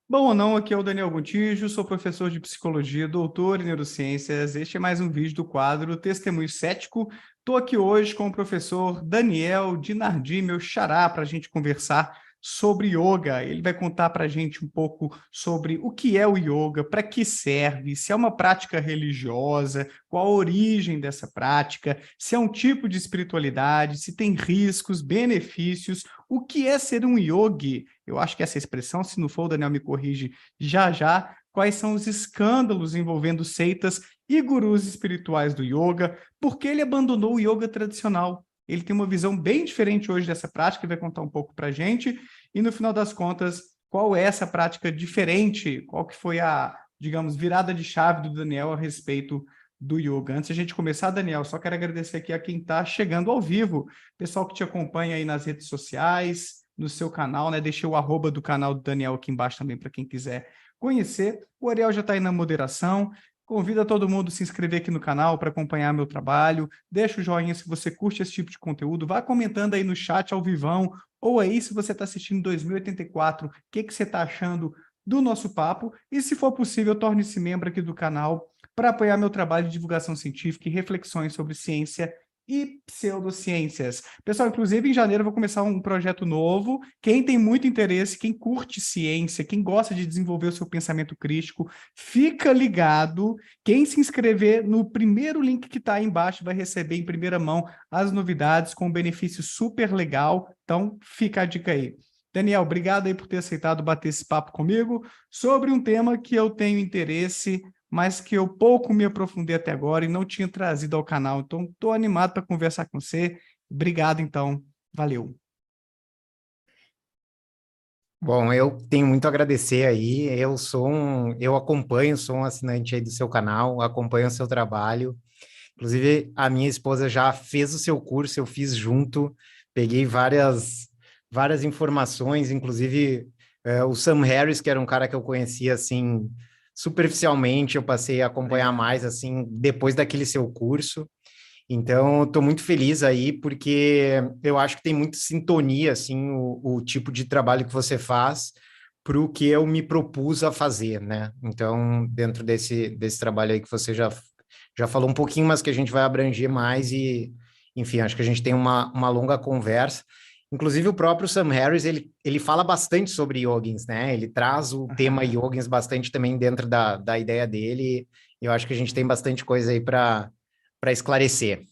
Bom ou não, aqui é o Daniel Gontijo, sou professor de psicologia, doutor em neurociências. Este é mais um vídeo do quadro Testemunho Cético. Estou aqui hoje com o professor Daniel Dinardi, meu xará, para a gente conversar sobre yoga. Ele vai contar para a gente um pouco sobre o que é o yoga, para que serve, se é uma prática religiosa, qual a origem dessa prática, se é um tipo de espiritualidade, se tem riscos, benefícios, o que é ser um yogi. Eu acho que essa expressão, se não for, o Daniel me corrige já já, quais são os escândalos envolvendo seitas e gurus espirituais do yoga, por que ele abandonou o yoga tradicional. Ele tem uma visão bem diferente hoje dessa prática, ele vai contar um pouco para a gente, e no final das contas, qual é essa prática diferente, qual que foi a, digamos, virada de chave do Daniel a respeito do yoga. Antes de a gente começar, Daniel, só quero agradecer aqui a quem está chegando ao vivo, pessoal que te acompanha aí nas redes sociais, no seu canal, né? Deixei o arroba do canal do Daniel aqui embaixo também para quem quiser conhecer. O Ariel já está aí na moderação. Convida todo mundo a se inscrever aqui no canal para acompanhar meu trabalho. Deixa o joinha se você curte esse tipo de conteúdo. Vá comentando aí no chat ao vivão, ou aí se você está assistindo 2084, o que, que você está achando do nosso papo. E se for possível, torne-se membro aqui do canal para apoiar meu trabalho de divulgação científica e reflexões sobre ciência e pseudociências. Pessoal, inclusive em janeiro eu vou começar um projeto novo. Quem tem muito interesse, quem curte ciência, quem gosta de desenvolver o seu pensamento crítico, fica ligado. Quem se inscrever no primeiro link que está aí embaixo vai receber em primeira mão as novidades com um benefício super legal. Então, fica a dica aí. Daniel, obrigado aí por ter aceitado bater esse papo comigo sobre um tema que eu tenho interesse, mas que eu pouco me aprofundei até agora e não tinha trazido ao canal. Então, estou animado para conversar com você. Obrigado, então. Valeu. Bom, eu tenho muito a agradecer aí. Eu acompanho, sou um assinante aí do seu canal, acompanho o seu trabalho. Inclusive, a minha esposa já fez o seu curso, eu fiz junto, peguei várias informações, inclusive o Sam Harris, que era um cara que eu conhecia assim superficialmente, eu passei a acompanhar mais Legal. assim depois daquele seu curso. Então, estou muito feliz aí, porque eu acho que tem muita sintonia, assim, o tipo de trabalho que você faz para o que eu me propus a fazer, né? Então, dentro desse trabalho aí que você já falou um pouquinho, mas que a gente vai abranger mais e, enfim, acho que a gente tem uma longa conversa. Inclusive, o próprio Sam Harris, ele fala bastante sobre yogins, né? Ele traz o tema yogins bastante também dentro da ideia dele, e eu acho que a gente tem bastante coisa aí para esclarecer.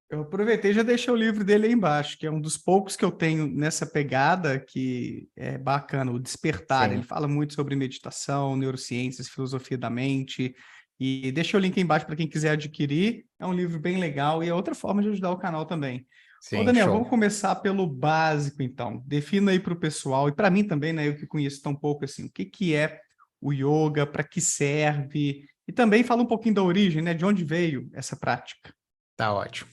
Eu aproveitei e já deixei o livro dele aí embaixo, que é um dos poucos que eu tenho nessa pegada que é bacana, o Despertar. Ele Sim. fala muito sobre meditação, neurociências, filosofia da mente. E deixa o link aí embaixo para quem quiser adquirir. É um livro bem legal e é outra forma de ajudar o canal também. Ô, Sim, Daniel, show. vamos começar pelo básico, então. Defina aí para o pessoal, e para mim também, né? Eu que conheço tão pouco assim, o que que é o yoga, para que serve? E também fala um pouquinho da origem, né? De onde veio essa prática. Tá ótimo.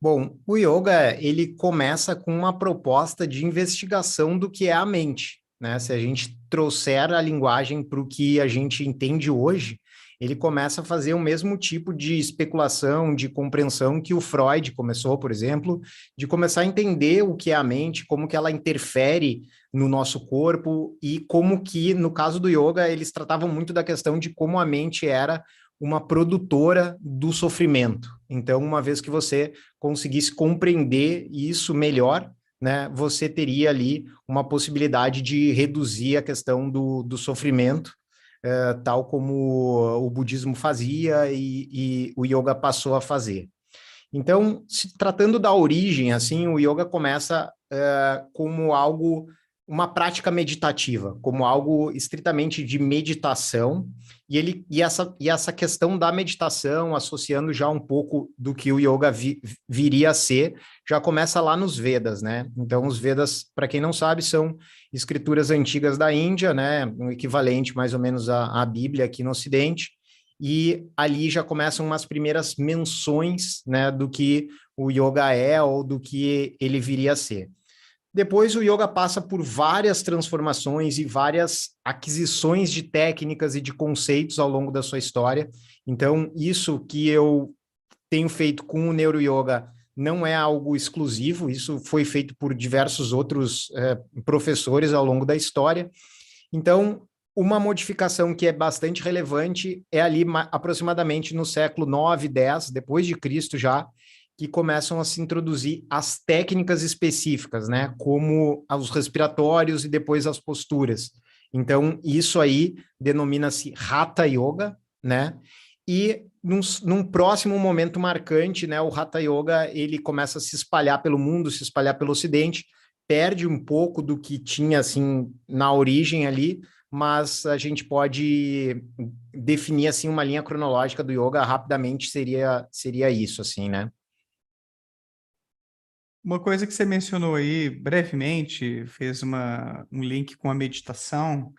Bom, o yoga, ele começa com uma proposta de investigação do que é a mente, né? Se a gente trouxer a linguagem para o que a gente entende hoje, ele começa a fazer o mesmo tipo de especulação, de compreensão que o Freud começou, por exemplo, de começar a entender o que é a mente, como que ela interfere no nosso corpo e como que, no caso do yoga, eles tratavam muito da questão de como a mente era uma produtora do sofrimento. Então, uma vez que você conseguisse compreender isso melhor, né, você teria ali uma possibilidade de reduzir a questão do sofrimento, tal como o budismo fazia e o yoga passou a fazer. Então, se tratando da origem, assim, o yoga começa como algo, uma prática meditativa, como algo estritamente de meditação, e essa questão da meditação, associando já um pouco do que o yoga viria a ser, já começa lá nos Vedas, né? Então, os Vedas, para quem não sabe, são escrituras antigas da Índia, né? Um equivalente mais ou menos à Bíblia aqui no Ocidente, e ali já começam umas primeiras menções, né, do que o yoga é ou do que ele viria a ser. Depois o yoga passa por várias transformações e várias aquisições de técnicas e de conceitos ao longo da sua história. Então, isso que eu tenho feito com o Neuro Yoga não é algo exclusivo, isso foi feito por diversos outros professores ao longo da história. Então, uma modificação que é bastante relevante é ali aproximadamente no século 9, 10, depois de Cristo já, que começam a se introduzir as técnicas específicas, né? Como os respiratórios e depois as posturas. Então, isso aí denomina-se Hatha Yoga, né? E num próximo momento marcante, né? O Hatha Yoga, ele começa a se espalhar pelo mundo, se espalhar pelo Ocidente, perde um pouco do que tinha, assim, na origem ali, mas a gente pode definir, assim, uma linha cronológica do yoga rapidamente, seria isso, assim, né? Uma coisa que você mencionou aí brevemente, fez um link com a meditação.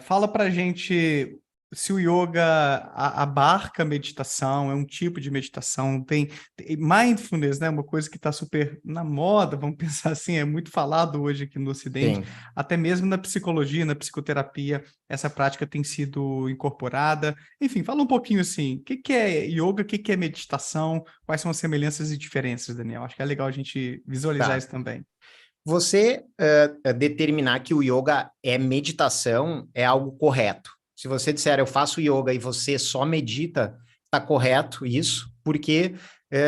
Fala para gente se o yoga abarca a meditação, é um tipo de meditação, tem mindfulness, né? Uma coisa que está super na moda, vamos pensar assim, é muito falado hoje aqui no Ocidente, Sim. até mesmo na psicologia, na psicoterapia, essa prática tem sido incorporada. Enfim, fala um pouquinho assim, o que que é yoga, o que que é meditação? Quais são as semelhanças e diferenças, Daniel? Acho que é legal a gente visualizar Tá. isso também. Você determinar que o yoga é meditação é algo correto. Se você disser eu faço yoga e você só medita, está correto isso, porque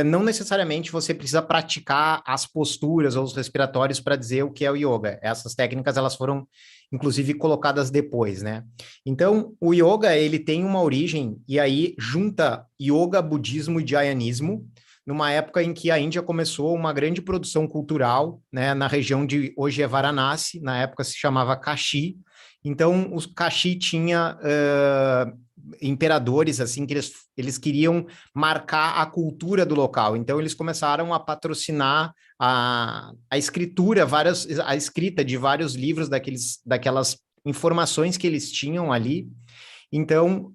não necessariamente você precisa praticar as posturas ou os respiratórios para dizer o que é o yoga. Essas técnicas elas foram inclusive colocadas depois, né? Então, o yoga ele tem uma origem e aí junta yoga, budismo e jainismo numa época em que a Índia começou uma grande produção cultural, né, na região de hoje é Varanasi, na época se chamava Kashi. Então, os Kashi tinha imperadores assim que eles queriam marcar a cultura do local. Então, eles começaram a patrocinar a escritura, a escrita de vários livros daquelas informações que eles tinham ali. Então,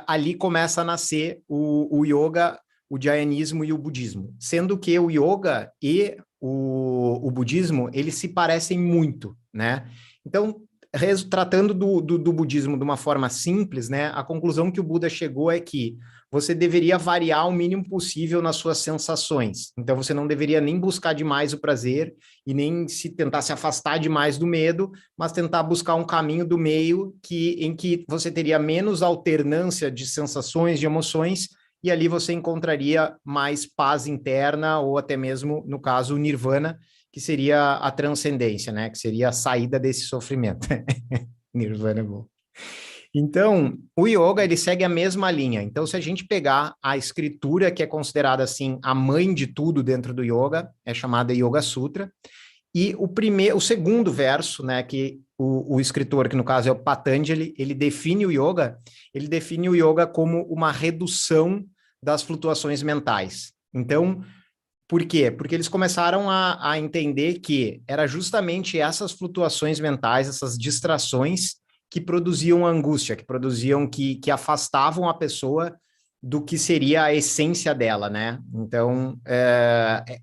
ali começa a nascer o yoga, o jainismo e o budismo, sendo que o yoga e o budismo, eles se parecem muito, né? Então, tratando do budismo de uma forma simples, né? A conclusão que o Buda chegou é que você deveria variar o mínimo possível nas suas sensações. Então, você não deveria nem buscar demais o prazer e nem tentar se afastar demais do medo, mas tentar buscar um caminho do meio em que você teria menos alternância de sensações, de emoções, e ali você encontraria mais paz interna, ou até mesmo, no caso, o nirvana, que seria a transcendência, né? Que seria a saída desse sofrimento. Nirvana é bom. Então, o yoga, ele segue a mesma linha. Então, se a gente pegar a escritura, que é considerada, assim, a mãe de tudo dentro do yoga, é chamada Yoga Sutra, e o segundo verso, né, que o escritor, que no caso é o Patanjali, ele define o yoga como uma redução das flutuações mentais. Então, por quê? Porque eles começaram a entender que era justamente essas flutuações mentais, essas distrações que produziam angústia, que afastavam a pessoa do que seria a essência dela, né? Então,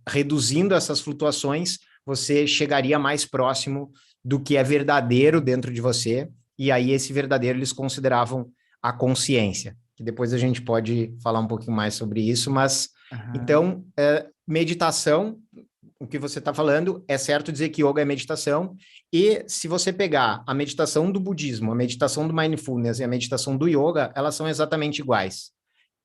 reduzindo essas flutuações, você chegaria mais próximo do que é verdadeiro dentro de você, e aí esse verdadeiro eles consideravam a consciência, que depois a gente pode falar um pouquinho mais sobre isso, mas Aham. então, meditação, o que você está falando, é certo dizer que yoga é meditação, e se você pegar a meditação do budismo, a meditação do mindfulness e a meditação do yoga, elas são exatamente iguais.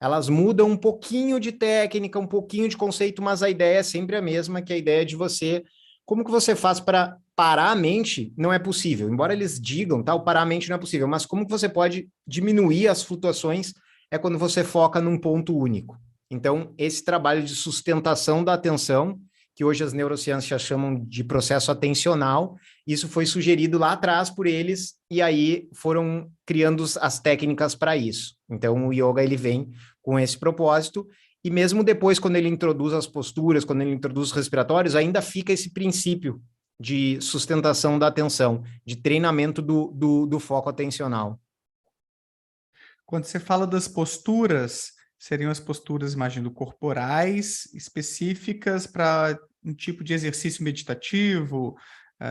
Elas mudam um pouquinho de técnica, um pouquinho de conceito, mas a ideia é sempre a mesma, que é a ideia de você... Como que você faz para parar a mente? Não é possível. Embora eles digam, tá, o parar a mente não é possível, mas como que você pode diminuir as flutuações é quando você foca num ponto único. Então, esse trabalho de sustentação da atenção, que hoje as neurociências chamam de processo atencional, isso foi sugerido lá atrás por eles, e aí foram criando as técnicas para isso. Então, o yoga ele vem com esse propósito, e mesmo depois, quando ele introduz as posturas, quando ele introduz os respiratórios, ainda fica esse princípio de sustentação da atenção, de treinamento do foco atencional. Quando você fala das posturas, seriam as posturas, imagino, corporais, específicas para um tipo de exercício meditativo.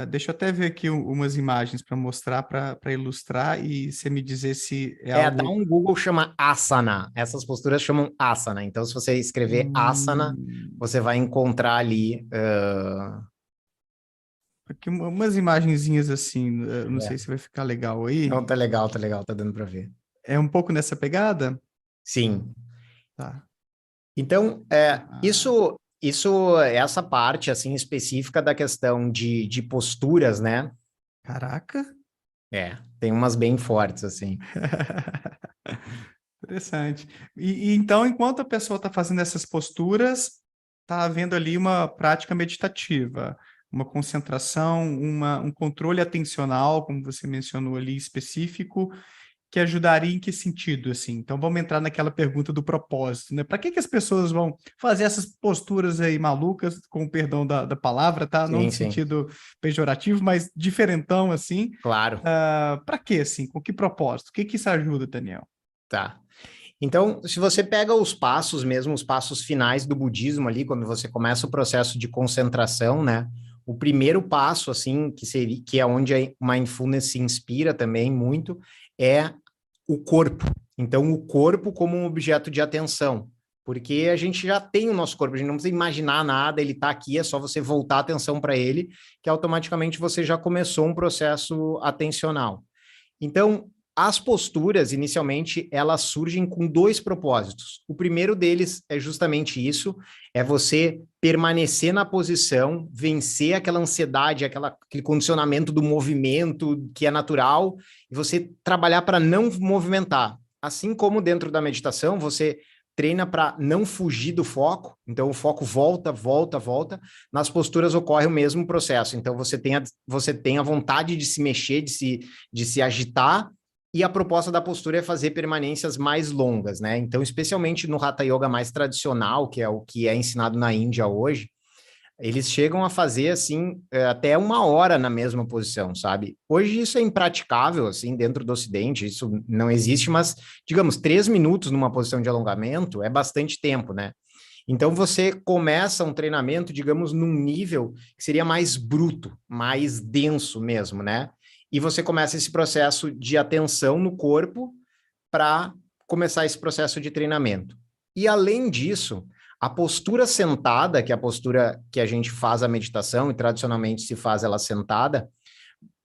Deixa eu até ver aqui umas imagens para mostrar, para ilustrar, e você me dizer se é Dá algo. um Google, chama asana. Essas posturas chamam asana. Então, se você escrever asana, Hum, você vai encontrar ali Aqui umas imagenzinhas assim, não sei É. se vai ficar legal aí. Não, tá legal, tá dando para ver. É um pouco nessa pegada? Sim. Tá. Então, Ah, essa parte, assim, específica da questão de posturas, né? caraca. Tem umas bem fortes, assim. Interessante. E então, enquanto a pessoa está fazendo essas posturas, está havendo ali uma prática meditativa, uma concentração, um controle atencional, como você mencionou ali, específico, que ajudaria em que sentido, assim? Então, vamos entrar naquela pergunta do propósito, né? Para que as pessoas vão fazer essas posturas aí malucas, com o perdão da palavra, tá? Não no Sim, sim, sentido pejorativo, mas diferentão, assim. claro, Para quê, assim? Com que propósito? O que que isso ajuda, Daniel? tá. Então, se você pega os passos mesmo, os passos finais do budismo ali, quando você começa o processo de concentração, né? O primeiro passo, assim, que é onde a mindfulness se inspira também muito, é o corpo. Então, o corpo como um objeto de atenção, porque a gente já tem o nosso corpo, a gente não precisa imaginar nada, ele está aqui, é só você voltar a atenção para ele, que automaticamente você já começou um processo atencional. Então, as posturas, inicialmente, elas surgem com dois propósitos. O primeiro deles é justamente isso, é você permanecer na posição, vencer aquela ansiedade, aquele condicionamento do movimento que é natural, e você trabalhar para não movimentar. Assim como dentro da meditação, você treina para não fugir do foco, então o foco volta, volta, volta. Nas posturas ocorre o mesmo processo, então você tem a vontade de se mexer, de se agitar, e a proposta da postura é fazer permanências mais longas, né? Então, especialmente no Hatha Yoga mais tradicional, que é o que é ensinado na Índia hoje, eles chegam a fazer, assim, até 1 hora na mesma posição, sabe? Hoje isso é impraticável, assim, dentro do Ocidente, isso não existe, mas, digamos, 3 minutos numa posição de alongamento é bastante tempo, né? Então você começa um treinamento, digamos, num nível que seria mais bruto, mais denso mesmo, né? E você começa esse processo de atenção no corpo para começar esse processo de treinamento. E além disso, a postura sentada, que é a postura que a gente faz a meditação e tradicionalmente se faz ela sentada,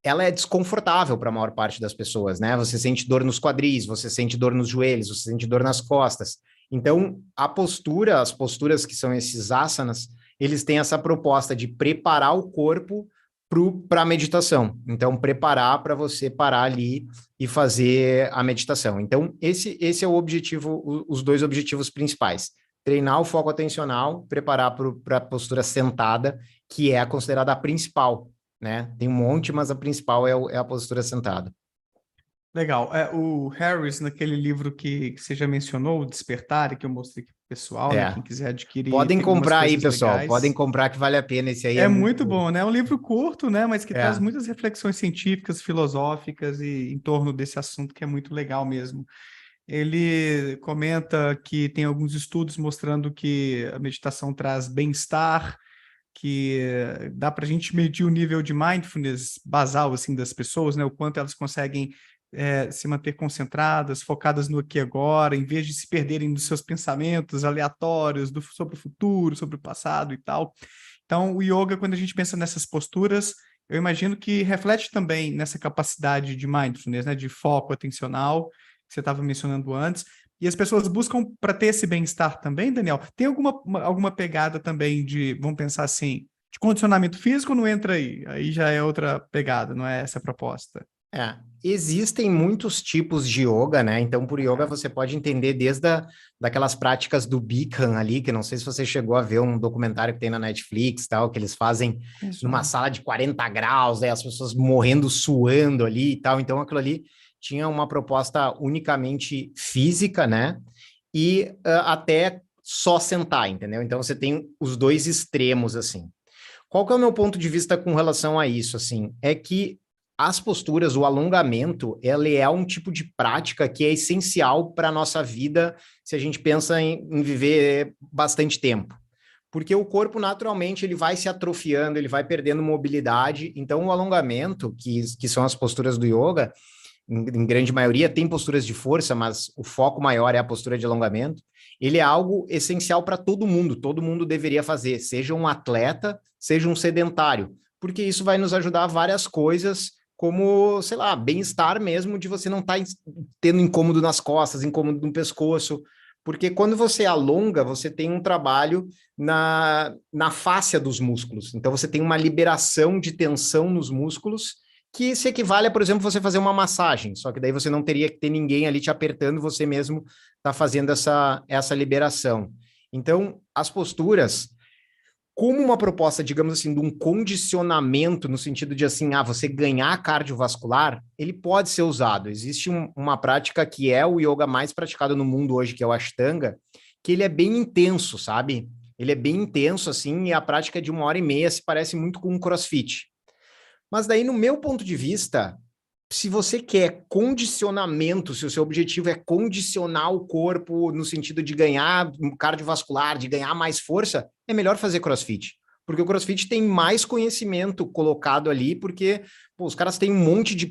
ela é desconfortável para a maior parte das pessoas, né? Você sente dor nos quadris, você sente dor nos joelhos, você sente dor nas costas. Então, as posturas que são esses asanas, eles têm essa proposta de preparar o corpo para a meditação. Então, preparar para você parar ali e fazer a meditação. Então, esse é o objetivo, os dois objetivos principais. Treinar o foco atencional, preparar para a postura sentada, que é considerada a principal, né? Tem um monte, mas a principal é a postura sentada. Legal. O Harris, naquele livro que você já mencionou, o Despertar, e que eu mostrei aqui pro pessoal, né? É. Quem quiser adquirir, Podem tem algumas comprar aí, coisas pessoal. Podem legais. comprar que vale a pena. Esse aí é É muito muito. bom, né? É um livro curto, né? Mas que traz É, muitas reflexões científicas, filosóficas e em torno desse assunto que é muito legal mesmo. Ele comenta que tem alguns estudos mostrando que a meditação traz bem-estar, que dá para a gente medir o nível de mindfulness basal assim das pessoas, né? O quanto elas conseguem se manter concentradas, focadas no aqui e agora, em vez de se perderem nos seus pensamentos aleatórios sobre o futuro, sobre o passado e tal. Então, o yoga, quando a gente pensa nessas posturas, eu imagino que reflete também nessa capacidade de mindfulness, né? De foco atencional, que você estava mencionando antes. E as pessoas buscam para ter esse bem-estar também, Daniel. Tem alguma pegada também de, vamos pensar assim, de condicionamento físico não entra aí. Aí já é outra pegada, não é essa a proposta. é. Existem muitos tipos de yoga, né? Então, por yoga, Aham. você pode entender daquelas práticas do Bikram ali, que não sei se você chegou a ver um documentário que tem na Netflix, tal, que eles fazem Isso numa não. sala de 40 graus, né? As pessoas morrendo, suando ali e tal. Então, aquilo ali tinha uma proposta unicamente física, né? E até só sentar, entendeu? Então, você tem os dois extremos, assim. Qual que é o meu ponto de vista com relação a isso, assim? É que as posturas, o alongamento, ele é um tipo de prática que é essencial para a nossa vida se a gente pensa em viver bastante tempo. Porque o corpo, naturalmente, ele vai se atrofiando, ele vai perdendo mobilidade. Então, o alongamento, que são as posturas do yoga, em grande maioria, tem posturas de força, mas o foco maior é a postura de alongamento. Ele é algo essencial para todo mundo deveria fazer, seja um atleta, seja um sedentário, porque isso vai nos ajudar a várias coisas, como, sei lá, bem-estar mesmo, de você não estar tendo incômodo nas costas, incômodo no pescoço, porque quando você alonga, você tem um trabalho na fáscia dos músculos. Então, você tem uma liberação de tensão nos músculos, que se equivale a, por exemplo, você fazer uma massagem, só que daí você não teria que ter ninguém ali te apertando, você mesmo está fazendo essa liberação. Então, as posturas, como uma proposta, digamos assim, de um condicionamento, no sentido de assim, você ganhar cardiovascular, ele pode ser usado. Existe uma prática que é o yoga mais praticado no mundo hoje, que é o Ashtanga, que ele é bem intenso, sabe? Ele é bem intenso, assim, e a prática é de 1h30 se parece muito com um CrossFit. Mas daí, no meu ponto de vista, se você quer condicionamento, se o seu objetivo é condicionar o corpo no sentido de ganhar cardiovascular, de ganhar mais força, é melhor fazer CrossFit. Porque o CrossFit tem mais conhecimento colocado ali, porque os caras têm um monte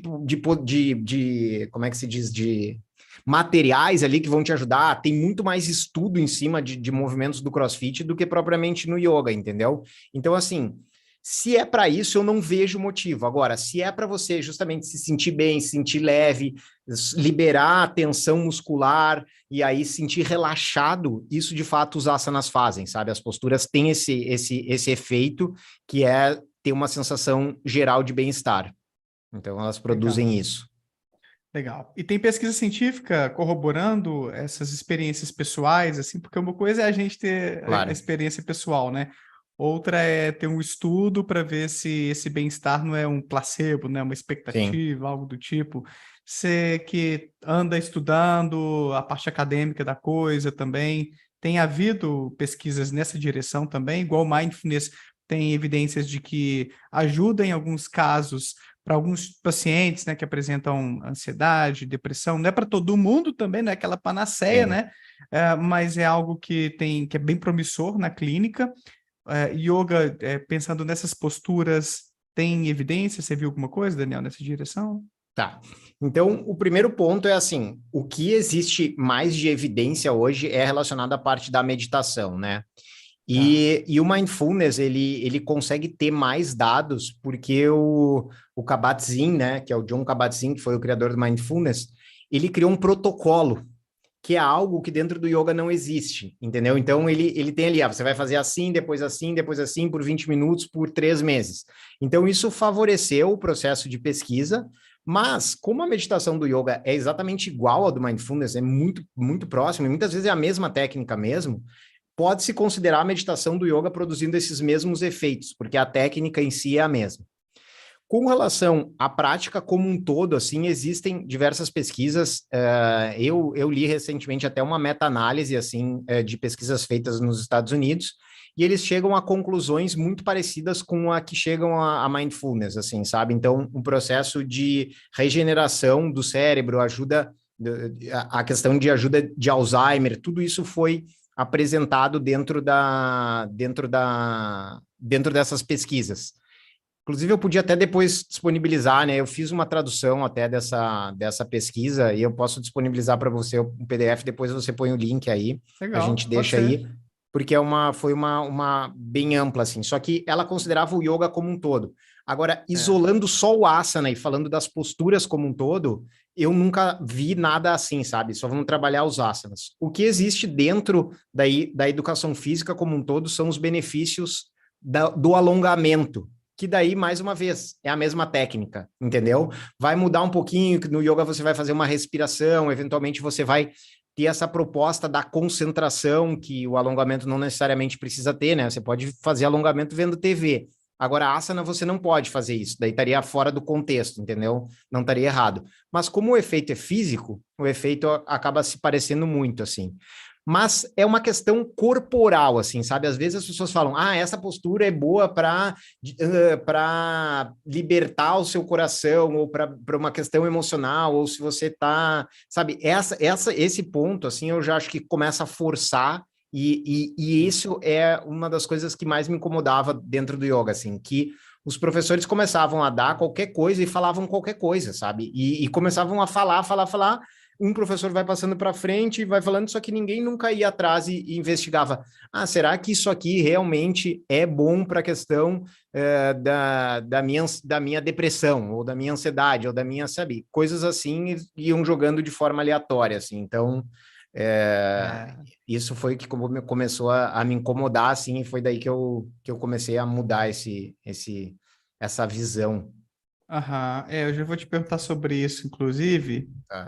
como é que se diz, de materiais ali que vão te ajudar, tem muito mais estudo em cima de movimentos do CrossFit do que propriamente no yoga, entendeu? Então, assim, se é para isso, eu não vejo motivo. Agora, se é para você justamente se sentir bem, se sentir leve, liberar a tensão muscular e aí sentir relaxado, isso de fato os asanas fazem, sabe? As posturas têm esse efeito que é ter uma sensação geral de bem-estar. Então, elas produzem Legal. isso. Legal. E tem pesquisa científica corroborando essas experiências pessoais, assim, porque uma coisa é a gente ter a Claro. experiência pessoal, né? Outra é ter um estudo para ver se esse bem-estar não é um placebo, né? Uma Sim. expectativa, algo do tipo. Você que anda estudando a parte acadêmica da coisa também, tem havido pesquisas nessa direção também, igual mindfulness tem evidências de que ajuda em alguns casos para alguns pacientes, né, que apresentam ansiedade, depressão, não é para todo mundo também, não é aquela panaceia, Sim. né? Mas é algo que é bem promissor na clínica. Yoga, pensando nessas posturas, tem evidência? Você viu alguma coisa, Daniel, nessa direção? Tá. Então, o primeiro ponto é assim, o que existe mais de evidência hoje é relacionado à parte da meditação, né? Tá. E o mindfulness, ele consegue ter mais dados, porque o Kabat-Zinn, né, que é o John Kabat-Zinn, que foi o criador do mindfulness, ele criou um protocolo, que é algo que dentro do yoga não existe, entendeu? Então, ele tem ali, você vai fazer assim, depois assim, por 20 minutos, por 3 meses. Então, isso favoreceu o processo de pesquisa, mas como a meditação do yoga é exatamente igual ao do mindfulness, é muito, muito próximo, e muitas vezes é a mesma técnica mesmo, pode-se considerar a meditação do yoga produzindo esses mesmos efeitos, porque a técnica em si é a mesma. Com relação à prática como um todo, assim, existem diversas pesquisas. Eu li recentemente até uma meta-análise, assim, de pesquisas feitas nos Estados Unidos, e eles chegam a conclusões muito parecidas com a que chegam a mindfulness, assim, sabe? Então, um processo de regeneração do cérebro, a questão de ajuda de Alzheimer, tudo isso foi apresentado dentro dessas pesquisas. Inclusive, eu podia até depois disponibilizar, né? Eu fiz uma tradução até dessa pesquisa e eu posso disponibilizar para você um PDF, depois você põe o link aí, a gente Legal, pode deixa ser. aí, porque foi uma bem ampla, assim. Só que ela considerava o yoga como um todo. Agora, É. isolando só o asana e falando das posturas como um todo, eu nunca vi nada assim, sabe? Só vamos trabalhar os asanas. O que existe dentro da educação física como um todo são os benefícios do alongamento, que daí, mais uma vez, é a mesma técnica, entendeu? Vai mudar um pouquinho, no yoga você vai fazer uma respiração, eventualmente você vai ter essa proposta da concentração, que o alongamento não necessariamente precisa ter, né? Você pode fazer alongamento vendo TV. Agora, asana você não pode fazer isso, daí estaria fora do contexto, entendeu? Não estaria errado. Mas como o efeito é físico, o efeito acaba se parecendo muito, assim. Mas é uma questão corporal, assim, sabe? Às vezes as pessoas falam, essa postura é boa para libertar o seu coração, ou para uma questão emocional, ou se você tá, sabe? Esse ponto, assim, eu já acho que começa a forçar, e isso é uma das coisas que mais me incomodava dentro do yoga, assim, que os professores começavam a dar qualquer coisa e falavam qualquer coisa, sabe? E começavam a falar, um professor vai passando para frente e vai falando, só que ninguém nunca ia atrás e investigava. Ah, será que isso aqui realmente é bom para a questão da minha depressão, ou da minha ansiedade, ou da minha, sabe, coisas assim, iam jogando de forma aleatória, assim. Então, é, É. isso foi que começou a me incomodar, assim, e foi daí que eu comecei a mudar essa visão. Aham. Eu já vou te perguntar sobre isso, inclusive. Tá?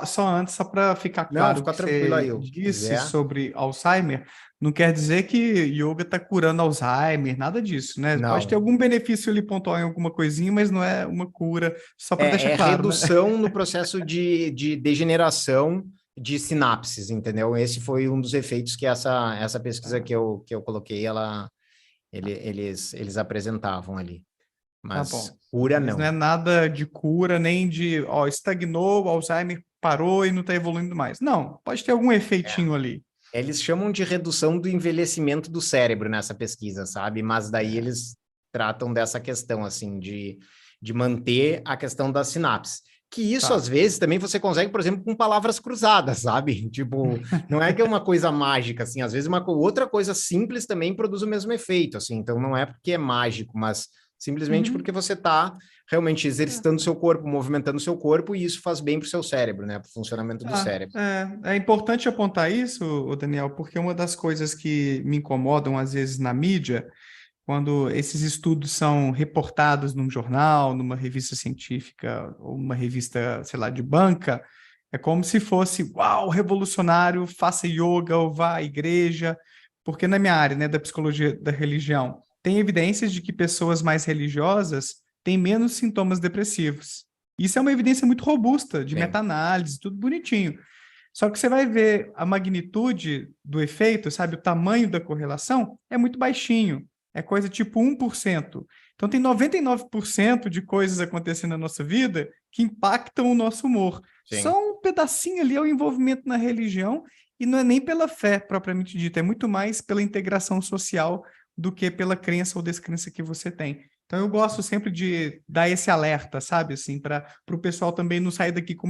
Só antes, só para ficar Não, claro o fica que tranquilo você aí, o que disse quiser. sobre Alzheimer, não quer dizer que yoga está curando Alzheimer, nada disso, né? Pode ter Não, algum benefício ali pontual em alguma coisinha, mas não é uma cura, só para deixar é claro, né? redução no processo de degeneração de sinapses, entendeu? Esse foi um dos efeitos que essa pesquisa que eu coloquei, eles apresentavam ali. Tá Mas bom. cura Mas não é não. nada de cura, nem de, ó, estagnou, o Alzheimer parou e não está evoluindo mais. Não, pode ter algum É. efeitinho ali. Eles chamam de redução do envelhecimento do cérebro nessa pesquisa, sabe? Mas daí É. eles tratam dessa questão, assim, de manter a questão das sinapses. Que isso, às Tá. vezes, também você consegue, por exemplo, com palavras cruzadas, sabe? Tipo, não é que é uma coisa mágica, assim, às vezes outra coisa simples também produz o mesmo efeito, assim, então não é porque é mágico, mas simplesmente porque Uhum. você está realmente exercitando o seu corpo, movimentando o seu corpo, e isso faz bem para o seu cérebro, né? Para o funcionamento do cérebro. É importante apontar isso, ô Daniel, porque uma das coisas que me incomodam às vezes na mídia, quando esses estudos são reportados num jornal, numa revista científica ou uma revista, sei lá, de banca, é como se fosse, uau, revolucionário, faça yoga ou vá à igreja, porque na minha área, né, da psicologia da religião, tem evidências de que pessoas mais religiosas têm menos sintomas depressivos. Isso é uma evidência muito robusta, de Bem, meta-análise, tudo bonitinho. Só que você vai ver a magnitude do efeito, sabe? O tamanho da correlação é muito baixinho. É coisa tipo 1%. Então tem 99% de coisas acontecendo na nossa vida que impactam o nosso humor. sim. Só um pedacinho ali é o envolvimento na religião e não é nem pela fé propriamente dita, é muito mais pela integração social do que pela crença ou descrença que você tem. Então eu gosto sempre de dar esse alerta, sabe, assim, para o pessoal também não sair daqui com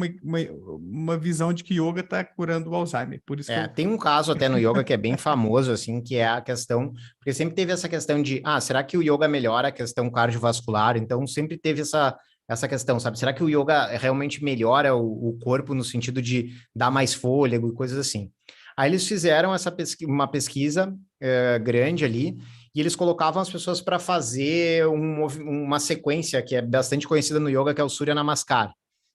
uma visão de que yoga está curando o Alzheimer. Por isso que É, eu. tem um caso até no yoga que é bem famoso, assim, que é a questão, porque sempre teve essa questão de, será que o yoga melhora a questão cardiovascular? Então, sempre teve essa questão, sabe? Será que o yoga realmente melhora o corpo no sentido de dar mais fôlego e coisas assim? Aí eles fizeram uma pesquisa grande ali, e eles colocavam as pessoas para fazer uma sequência que é bastante conhecida no yoga, que é o Surya Namaskar,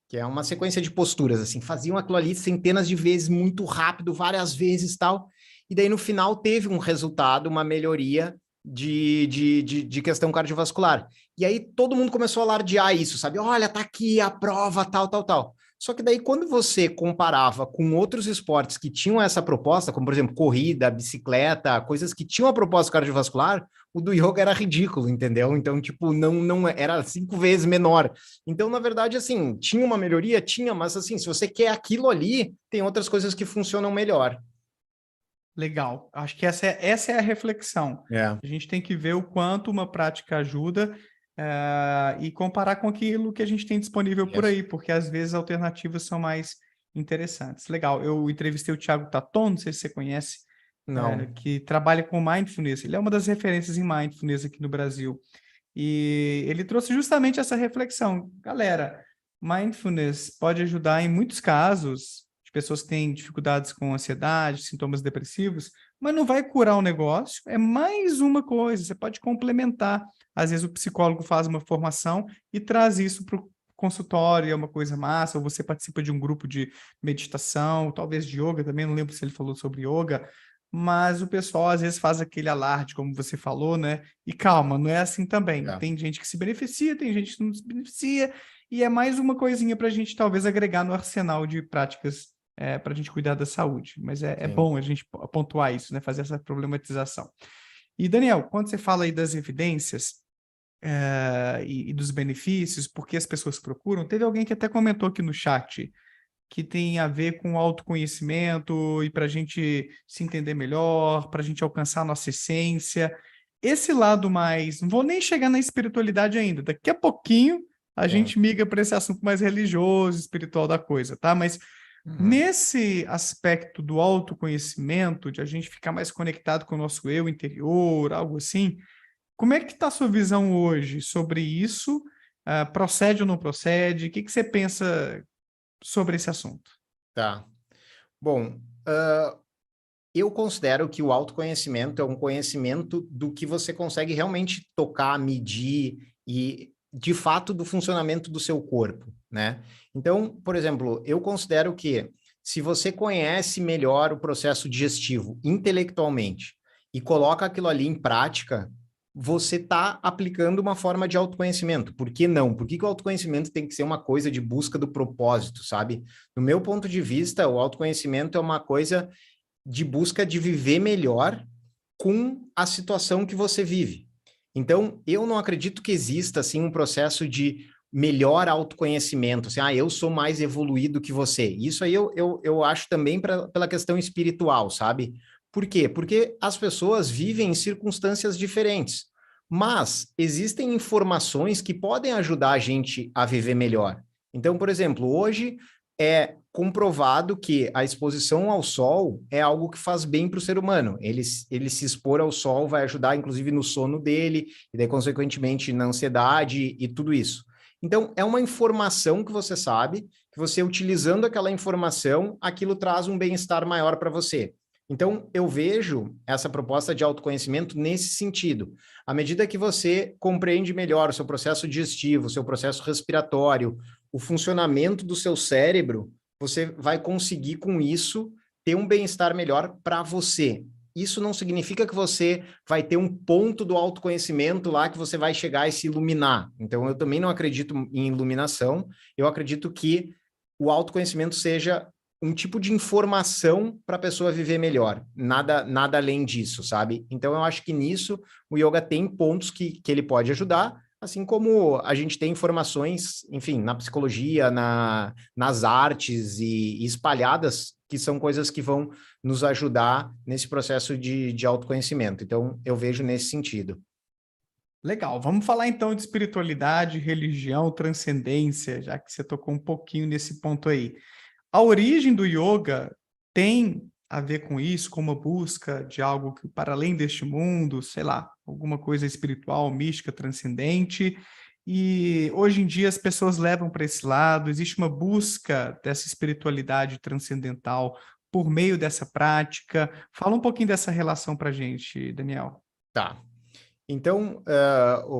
que é uma sequência de posturas, assim, faziam aquilo ali centenas de vezes, muito rápido, várias vezes, tal, e daí no final teve um resultado, uma melhoria de questão cardiovascular. E aí todo mundo começou a alardear isso, sabe? Olha, tá aqui a prova, tal, tal, tal. Só que daí, quando você comparava com outros esportes que tinham essa proposta, como por exemplo, corrida, bicicleta, coisas que tinham a proposta cardiovascular, o do yoga era ridículo, entendeu? Então, tipo, não era 5 vezes menor. Então, na verdade, assim, tinha uma melhoria? Tinha, mas assim, se você quer aquilo ali, tem outras coisas que funcionam melhor. Legal. Acho que essa é a reflexão. É, A gente tem que ver o quanto uma prática ajuda, e comparar com aquilo que a gente tem disponível por isso. aí, porque às vezes alternativas são mais interessantes. Legal. Eu entrevistei o Thiago Taton, não sei se você conhece, Não. que trabalha com mindfulness. Ele é uma das referências em mindfulness aqui no Brasil. E ele trouxe justamente essa reflexão. Galera, mindfulness pode ajudar em muitos casos de pessoas que têm dificuldades com ansiedade, sintomas depressivos, mas não vai curar o negócio, é mais uma coisa, você pode complementar. Às vezes o psicólogo faz uma formação e traz isso para o consultório, é uma coisa massa, ou você participa de um grupo de meditação, talvez de yoga também, não lembro se ele falou sobre yoga, mas o pessoal às vezes faz aquele alarde, como você falou, né? E calma, não é assim também. É, Tem gente que se beneficia, tem gente que não se beneficia, e é mais uma coisinha para a gente talvez agregar no arsenal de práticas para a gente cuidar da saúde. Mas é sim. bom a gente pontuar isso, né? Fazer essa problematização. E, Daniel, quando você fala aí das evidências e dos benefícios, por que as pessoas procuram, teve alguém que até comentou aqui no chat que tem a ver com autoconhecimento e para a gente se entender melhor, para a gente alcançar a nossa essência. Esse lado mais, não vou nem chegar na espiritualidade ainda, daqui a pouquinho a Sim. gente migra para esse assunto mais religioso, espiritual da coisa, tá? Mas Uhum. Nesse aspecto do autoconhecimento, de a gente ficar mais conectado com o nosso eu interior, algo assim, como é que está a sua visão hoje sobre isso? Procede ou não procede? O que que você pensa sobre esse assunto? Tá. Bom, eu considero que o autoconhecimento é um conhecimento do que você consegue realmente tocar, medir e, de fato, do funcionamento do seu corpo, né? Então, por exemplo, eu considero que se você conhece melhor o processo digestivo intelectualmente e coloca aquilo ali em prática, você está aplicando uma forma de autoconhecimento. Por que não? Por que que o autoconhecimento tem que ser uma coisa de busca do propósito, sabe? No meu ponto de vista, o autoconhecimento é uma coisa de busca de viver melhor com a situação que você vive. Então, eu não acredito que exista assim um processo de melhor autoconhecimento, assim, eu sou mais evoluído que você. Isso aí eu acho também pela questão espiritual, sabe? Por quê? Porque as pessoas vivem em circunstâncias diferentes, mas existem informações que podem ajudar a gente a viver melhor. Então, por exemplo, hoje é comprovado que a exposição ao sol é algo que faz bem para o ser humano. Ele se expor ao sol vai ajudar, inclusive, no sono dele, e daí, consequentemente, na ansiedade e tudo isso. Então, é uma informação que você sabe, que você, utilizando aquela informação, aquilo traz um bem-estar maior para você. Então, eu vejo essa proposta de autoconhecimento nesse sentido. À medida que você compreende melhor o seu processo digestivo, o seu processo respiratório, o funcionamento do seu cérebro, você vai conseguir com isso ter um bem-estar melhor para você. Isso não significa que você vai ter um ponto do autoconhecimento lá que você vai chegar e se iluminar. Então, eu também não acredito em iluminação, eu acredito que o autoconhecimento seja um tipo de informação para a pessoa viver melhor, nada além disso, sabe? Então, eu acho que nisso o yoga tem pontos que ele pode ajudar, assim como a gente tem informações, enfim, na psicologia, nas artes e espalhadas, que são coisas que vão nos ajudar nesse processo de autoconhecimento. Então, eu vejo nesse sentido. Legal, vamos falar então de espiritualidade, religião, transcendência, já que você tocou um pouquinho nesse ponto aí. A origem do yoga tem a ver com isso, com uma busca de algo que para além deste mundo, sei lá, alguma coisa espiritual, mística, transcendente. E hoje em dia as pessoas levam para esse lado, existe uma busca dessa espiritualidade transcendental por meio dessa prática. Fala um pouquinho dessa relação para a gente, Daniel. Tá. Então,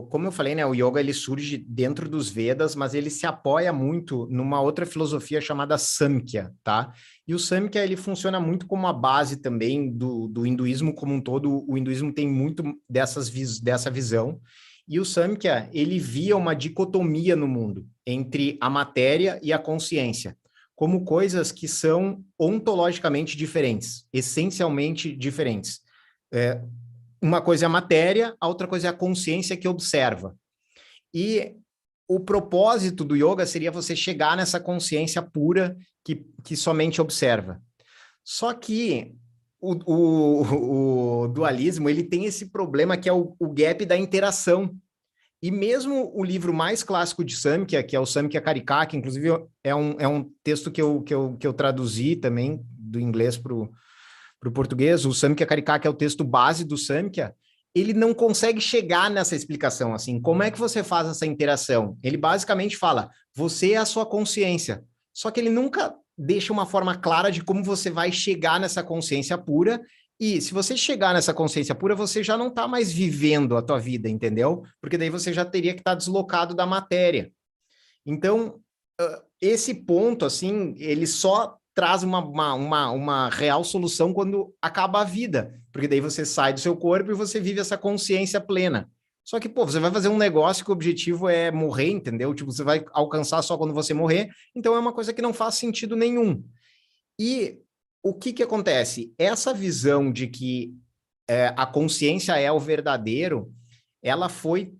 como eu falei, né, o yoga ele surge dentro dos Vedas, mas ele se apoia muito numa outra filosofia chamada Samkhya, tá? E o Samkhya ele funciona muito como a base também do hinduísmo como um todo. O hinduísmo tem muito dessa visão. E o Samkhya ele via uma dicotomia no mundo entre a matéria e a consciência, como coisas que são ontologicamente diferentes, essencialmente diferentes. É, uma coisa é a matéria, a outra coisa é a consciência que observa. E o propósito do yoga seria você chegar nessa consciência pura que somente observa. Só que o dualismo ele tem esse problema que é o gap da interação. E mesmo o livro mais clássico de Samkhya, que é o Samkhya Karika, que inclusive é um texto que eu traduzi também do inglês para o português, o Samkhya Karika, que é o texto base do Samkhya, ele não consegue chegar nessa explicação, assim, como é que você faz essa interação? Ele basicamente fala, você é a sua consciência, só que ele nunca deixa uma forma clara de como você vai chegar nessa consciência pura, e se você chegar nessa consciência pura, você já não está mais vivendo a tua vida, entendeu? Porque daí você já teria que estar deslocado da matéria. Então, esse ponto, assim, ele só traz uma real solução quando acaba a vida, porque daí você sai do seu corpo e você vive essa consciência plena. Só que, pô, você vai fazer um negócio que o objetivo é morrer, entendeu? Tipo, você vai alcançar só quando você morrer, então é uma coisa que não faz sentido nenhum. E o que que acontece? Essa visão de que a consciência é o verdadeiro, ela foi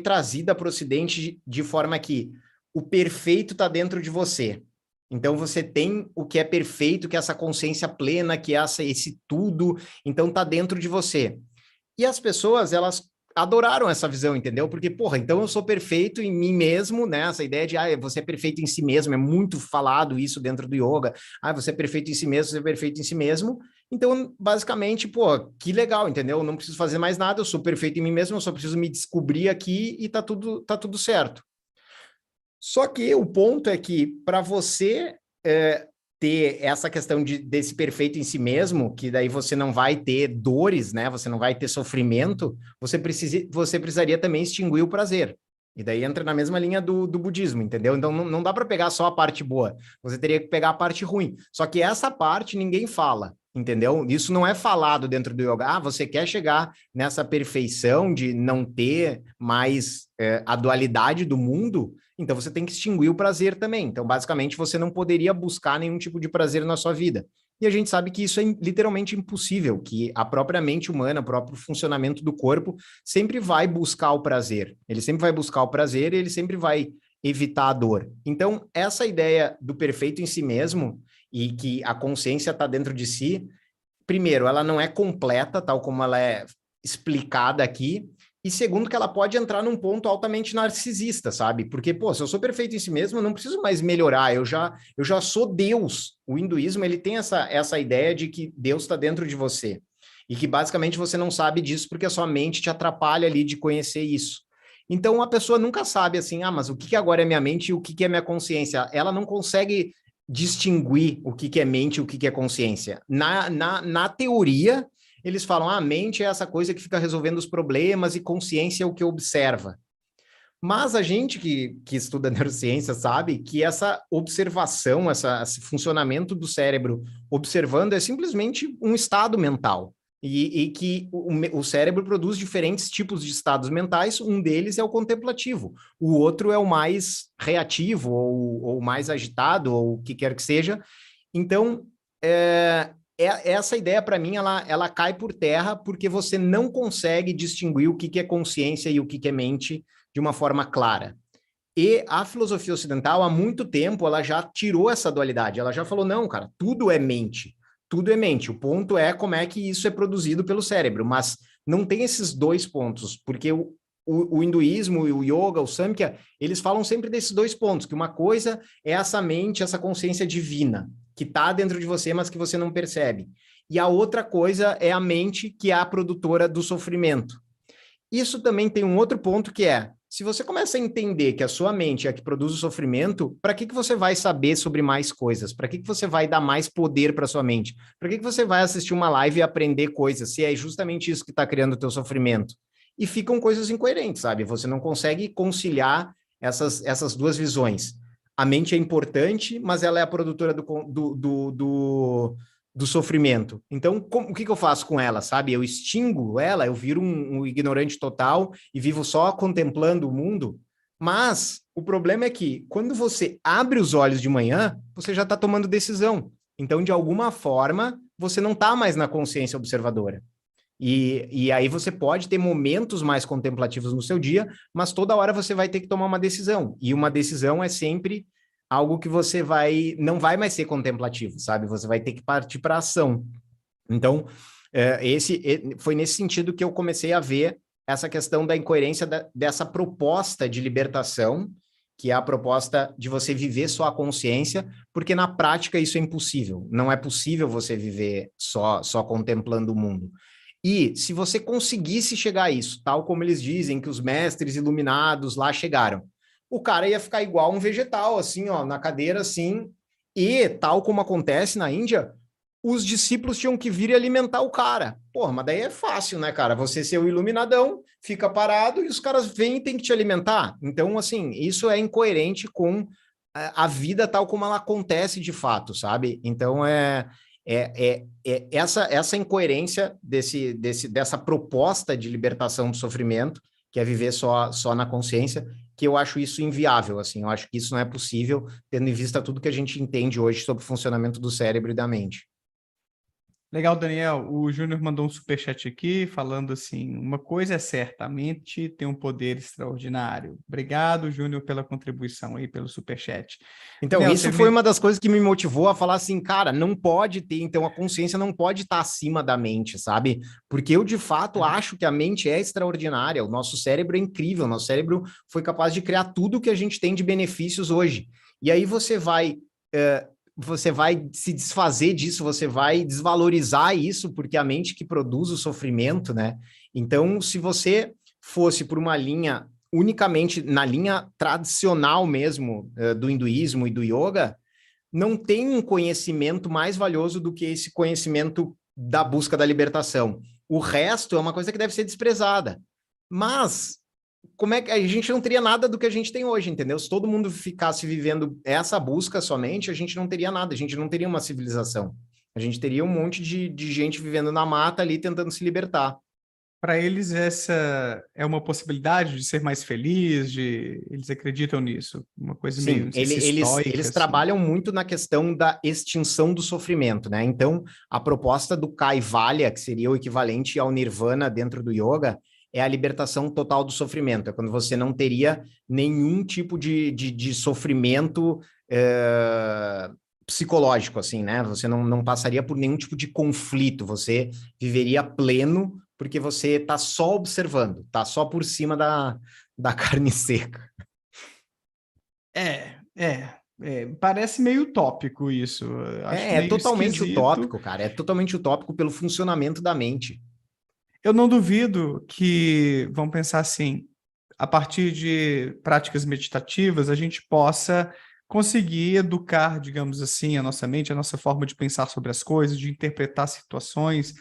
trazida para o Ocidente de forma que o perfeito está dentro de você. Então você tem o que é perfeito, que é essa consciência plena, que é esse tudo, então está dentro de você. E as pessoas, elas adoraram essa visão, entendeu? Porque, porra, então eu sou perfeito em mim mesmo, né? Essa ideia de, você é perfeito em si mesmo, é muito falado isso dentro do yoga. Você é perfeito em si mesmo, você é perfeito em si mesmo. Então, basicamente, pô, que legal, entendeu? Eu não preciso fazer mais nada, eu sou perfeito em mim mesmo, eu só preciso me descobrir aqui e tá tudo certo. Só que o ponto é que para você ter essa questão desse perfeito em si mesmo, que daí você não vai ter dores, né? Você não vai ter sofrimento, você precisaria também extinguir o prazer. E daí entra na mesma linha do budismo, entendeu? Então não dá para pegar só a parte boa, você teria que pegar a parte ruim. Só que essa parte ninguém fala, entendeu? Isso não é falado dentro do yoga. Você quer chegar nessa perfeição de não ter mais a dualidade do mundo, então você tem que extinguir o prazer também. Então, basicamente, você não poderia buscar nenhum tipo de prazer na sua vida. E a gente sabe que isso é literalmente impossível, que a própria mente humana, o próprio funcionamento do corpo, sempre vai buscar o prazer. Ele sempre vai buscar o prazer e ele sempre vai evitar a dor. Então, essa ideia do perfeito em si mesmo e que a consciência está dentro de si, primeiro, ela não é completa, tal como ela é explicada aqui, e segundo, que ela pode entrar num ponto altamente narcisista, sabe? Porque, pô, se eu sou perfeito em si mesmo, eu não preciso mais melhorar, eu já sou Deus. O hinduísmo, ele tem essa ideia de que Deus está dentro de você. E que, basicamente, você não sabe disso porque a sua mente te atrapalha ali de conhecer isso. Então, a pessoa nunca sabe, assim, mas o que agora é minha mente e o que é minha consciência? Ela não consegue distinguir o que é mente e o que é consciência. Na teoria, eles falam, a mente é essa coisa que fica resolvendo os problemas e consciência é o que observa. Mas a gente que estuda neurociência sabe que essa observação, esse funcionamento do cérebro observando é simplesmente um estado mental. E que o cérebro produz diferentes tipos de estados mentais, um deles é o contemplativo, o outro é o mais reativo, ou mais agitado, ou o que quer que seja. Então, essa ideia, para mim, ela cai por terra porque você não consegue distinguir o que é consciência e o que é mente de uma forma clara. E a filosofia ocidental, há muito tempo, ela já tirou essa dualidade. Ela já falou, não, cara, tudo é mente. Tudo é mente. O ponto é como é que isso é produzido pelo cérebro. Mas não tem esses dois pontos, porque o hinduísmo, o yoga, o samkhya, eles falam sempre desses dois pontos, que uma coisa é essa mente, essa consciência divina, que está dentro de você, mas que você não percebe. E a outra coisa é a mente, que é a produtora do sofrimento. Isso também tem um outro ponto que é, se você começa a entender que a sua mente é a que produz o sofrimento, para que você vai saber sobre mais coisas? Para que você vai dar mais poder para sua mente? Para que você vai assistir uma live e aprender coisas, se é justamente isso que está criando o teu sofrimento? E ficam coisas incoerentes, sabe? Você não consegue conciliar essas duas visões. A mente é importante, mas ela é a produtora do sofrimento. Então, o que eu faço com ela, sabe? Eu extingo ela, eu viro um ignorante total e vivo só contemplando o mundo. Mas o problema é que quando você abre os olhos de manhã, você já está tomando decisão. Então, de alguma forma, você não está mais na consciência observadora. E aí você pode ter momentos mais contemplativos no seu dia, mas toda hora você vai ter que tomar uma decisão. E uma decisão é sempre algo que você não vai mais ser contemplativo, sabe? Você vai ter que partir para ação. Então, foi nesse sentido que eu comecei a ver essa questão da incoerência dessa proposta de libertação, que é a proposta de você viver só a consciência, porque na prática isso é impossível. Não é possível você viver só contemplando o mundo. E se você conseguisse chegar a isso, tal como eles dizem que os mestres iluminados lá chegaram, o cara ia ficar igual um vegetal, assim, ó, na cadeira, assim, e tal como acontece na Índia, os discípulos tinham que vir e alimentar o cara. Porra, mas daí é fácil, né, cara? Você ser o iluminadão, fica parado e os caras vêm e tem que te alimentar. Então, assim, isso é incoerente com a vida tal como ela acontece de fato, sabe? Então, essa incoerência dessa proposta de libertação do sofrimento, que é viver só na consciência, que eu acho isso inviável, assim, eu acho que isso não é possível, tendo em vista tudo que a gente entende hoje sobre o funcionamento do cérebro e da mente. Legal, Daniel. O Júnior mandou um superchat aqui falando assim: uma coisa é certa, a mente tem um poder extraordinário. Obrigado, Júnior, pela contribuição aí, pelo superchat. Então, Daniel, isso foi uma das coisas que me motivou a falar assim, cara, não pode ter, então a consciência não pode estar acima da mente, sabe? Porque eu, de fato, acho que a mente é extraordinária, o nosso cérebro é incrível, o nosso cérebro foi capaz de criar tudo que a gente tem de benefícios hoje. E aí você vai se desfazer disso, você vai desvalorizar isso, porque é a mente que produz o sofrimento, né? Então, se você fosse por uma linha unicamente na linha tradicional mesmo do hinduísmo e do yoga, não tem um conhecimento mais valioso do que esse conhecimento da busca da libertação. O resto é uma coisa que deve ser desprezada. Mas como é que a gente não teria nada do que a gente tem hoje, entendeu? Se todo mundo ficasse vivendo essa busca somente, a gente não teria nada, a gente não teria uma civilização. A gente teria um monte de gente vivendo na mata ali tentando se libertar. para eles essa é uma possibilidade de ser mais feliz, eles acreditam nisso, uma coisa meio, Sim, não sei se eles estoica, assim. trabalham muito na questão da extinção do sofrimento, né? Então, a proposta do Kaivalya, que seria o equivalente ao Nirvana dentro do yoga, é a libertação total do sofrimento. É quando você não teria nenhum tipo de sofrimento psicológico, assim, né? Você não passaria por nenhum tipo de conflito, você viveria pleno, porque você está só observando, está só por cima da carne seca. Parece meio utópico isso. Eu acho É meio totalmente esquisito. utópico, cara. É totalmente utópico pelo funcionamento da mente. Eu não duvido que, vamos pensar assim, a partir de práticas meditativas, a gente possa conseguir educar, digamos assim, a nossa mente, a nossa forma de pensar sobre as coisas, de interpretar situações,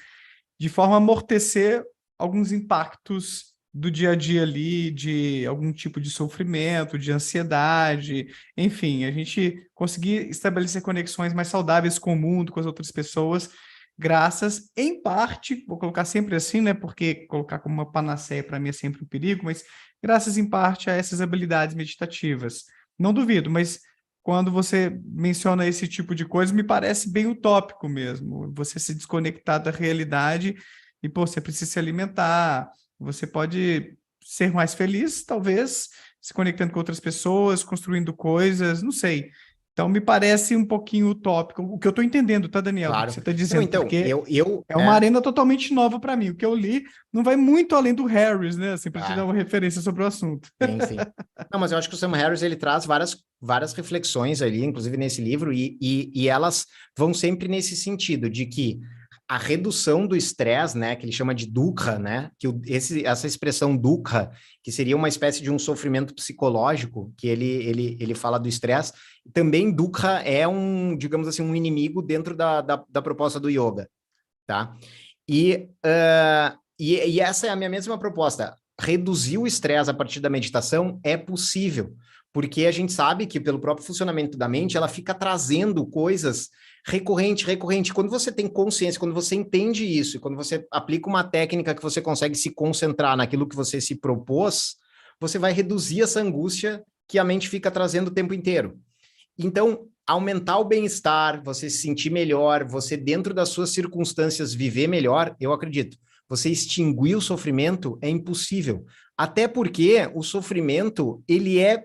de forma a amortecer alguns impactos do dia a dia ali, de algum tipo de sofrimento, de ansiedade, enfim, a gente conseguir estabelecer conexões mais saudáveis com o mundo, com as outras pessoas, graças, em parte, vou colocar sempre assim, né? Porque colocar como uma panaceia para mim é sempre um perigo, mas graças em parte a essas habilidades meditativas. Não duvido, mas quando você menciona esse tipo de coisa, me parece bem utópico mesmo. Você se desconectar da realidade e, pô, você precisa se alimentar. Você pode ser mais feliz, talvez, se conectando com outras pessoas, construindo coisas, não sei. Então, me parece um pouquinho utópico. O que eu estou entendendo, tá, Daniel, do que Claro. você está Não, dizendo, então, porque é uma arena totalmente nova para mim. O que eu li não vai muito além do Harris, né? Assim, para te dar Ah, uma referência sobre o assunto. sim, sim. Não, mas eu acho que o Sam Harris ele traz várias reflexões ali, inclusive nesse livro, e elas vão sempre nesse sentido de que a redução do estresse, né, que ele chama de dukkha, né, que essa expressão dukkha, que seria uma espécie de um sofrimento psicológico, que ele fala do estresse, também dukkha é digamos assim, um inimigo dentro da proposta do yoga, tá? E essa é a minha mesma proposta. Reduzir o estresse a partir da meditação é possível, porque a gente sabe que pelo próprio funcionamento da mente, ela fica trazendo coisas recorrente. Quando você tem consciência, quando você entende isso, quando você aplica uma técnica que você consegue se concentrar naquilo que você se propôs, você vai reduzir essa angústia que a mente fica trazendo o tempo inteiro. Então, aumentar o bem-estar, você se sentir melhor, você, dentro das suas circunstâncias, viver melhor, eu acredito. Você extinguir o sofrimento é impossível. Até porque o sofrimento, ele é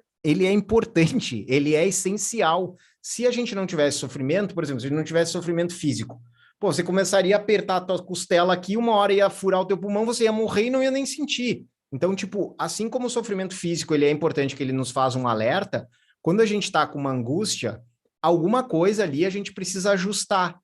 importante, ele é essencial. Se a gente não tivesse sofrimento, por exemplo, se a gente não tivesse sofrimento físico, pô, você começaria a apertar a tua costela aqui, uma hora ia furar o teu pulmão, você ia morrer e não ia nem sentir. Então, tipo, assim como o sofrimento físico, ele é importante que ele nos faz um alerta, quando a gente está com uma angústia, alguma coisa ali a gente precisa ajustar.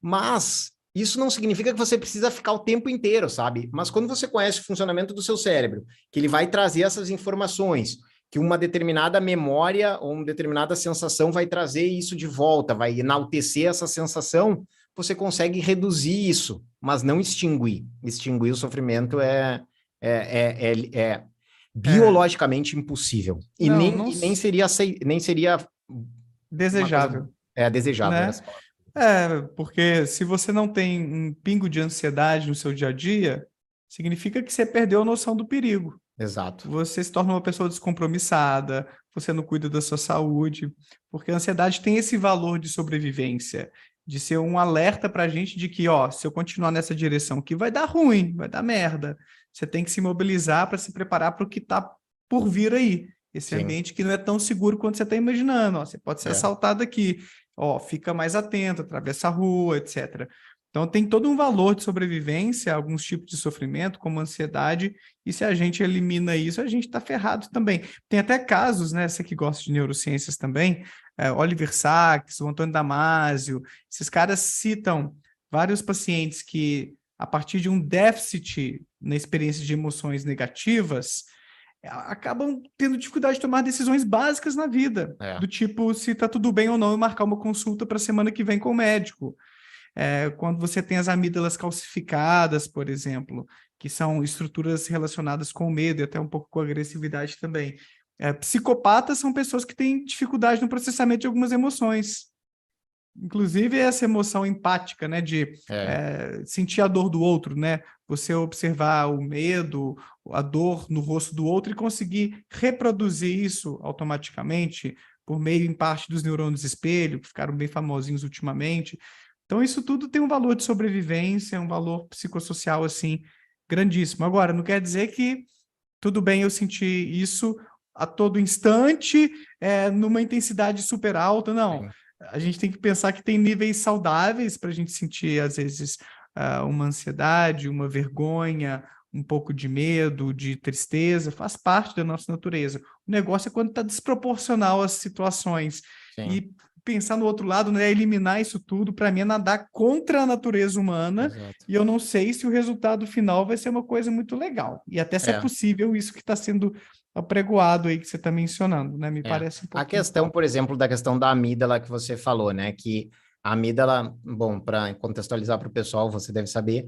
Mas isso não significa que você precisa ficar o tempo inteiro, sabe? Mas quando você conhece o funcionamento do seu cérebro, que ele vai trazer essas informações, que uma determinada memória ou uma determinada sensação vai trazer isso de volta, vai enaltecer essa sensação, você consegue reduzir isso, mas não extinguir. Extinguir o sofrimento é É, biologicamente impossível. E não, nem, não e nem seria uma coisa desejável, desejável. né? Porque se você não tem um pingo de ansiedade no seu dia a dia, significa que você perdeu a noção do perigo. Exato. Você se torna uma pessoa descompromissada, você não cuida da sua saúde, porque a ansiedade tem esse valor de sobrevivência. de ser um alerta para a gente de que, ó, se eu continuar nessa direção aqui, vai dar ruim, vai dar merda. Você tem que se mobilizar para se preparar para o que está por vir aí. Esse Sim, ambiente que não é tão seguro quanto você está imaginando. Ó, você pode ser é, assaltado aqui. Ó, fica mais atento, atravessa a rua, etc. Então, tem todo um valor de sobrevivência, alguns tipos de sofrimento, como ansiedade, e se a gente elimina isso, a gente está ferrado também. Tem até casos, né? Você que gosta de neurociências também, Oliver Sacks, o Antônio Damasio, esses caras citam vários pacientes que, a partir de um déficit na experiência de emoções negativas, acabam tendo dificuldade de tomar decisões básicas na vida, é. do tipo se está tudo bem ou não eu marcar uma consulta para a semana que vem com o médico. Quando você tem as amígdalas calcificadas, por exemplo, que são estruturas relacionadas com o medo e até um pouco com a agressividade também. Psicopatas são pessoas que têm dificuldade no processamento de algumas emoções. Inclusive essa emoção empática, né, de É. sentir a dor do outro, né? Você observar o medo, a dor no rosto do outro e conseguir reproduzir isso automaticamente por meio, em parte, dos neurônios espelho, que ficaram bem famosinhos ultimamente. Então, isso tudo tem um valor de sobrevivência, um valor psicossocial, assim, grandíssimo. Agora, não quer dizer que tudo bem eu sentir isso a todo instante, numa intensidade super alta, não. Sim. A gente tem que pensar que tem níveis saudáveis para a gente sentir, às vezes, uma ansiedade, uma vergonha, um pouco de medo, de tristeza, faz parte da nossa natureza. O negócio é quando está desproporcional às situações. Sim, E pensar no outro lado, né, eliminar isso tudo, para mim é nadar contra a natureza humana, exato. e eu não sei se o resultado final vai ser uma coisa muito legal. E até se é É, possível isso que está sendo apregoado aí, que você está mencionando, né? Me é. parece um A pouquinho questão, forte. por exemplo, da questão da amígdala que você falou, né? Que a amígdala, bom, para contextualizar para o pessoal, você deve saber,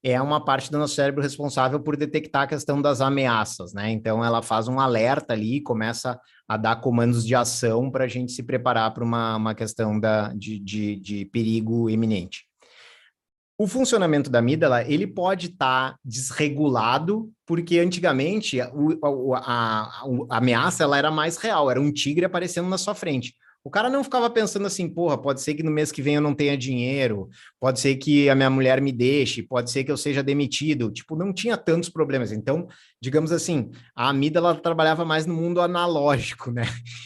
é uma parte do nosso cérebro responsável por detectar a questão das ameaças, né? Então, ela faz um alerta ali, começa a dar comandos de ação para a gente se preparar para uma questão de perigo iminente. O funcionamento da amígdala, ele pode estar desregulado, porque antigamente a ameaça ela era mais real, era um tigre aparecendo na sua frente. O cara não ficava pensando assim, porra, pode ser que no mês que vem eu não tenha dinheiro, pode ser que a minha mulher me deixe, pode ser que eu seja demitido. Tipo, não tinha tantos problemas. Então, digamos assim, a amígdala trabalhava mais no mundo analógico, né?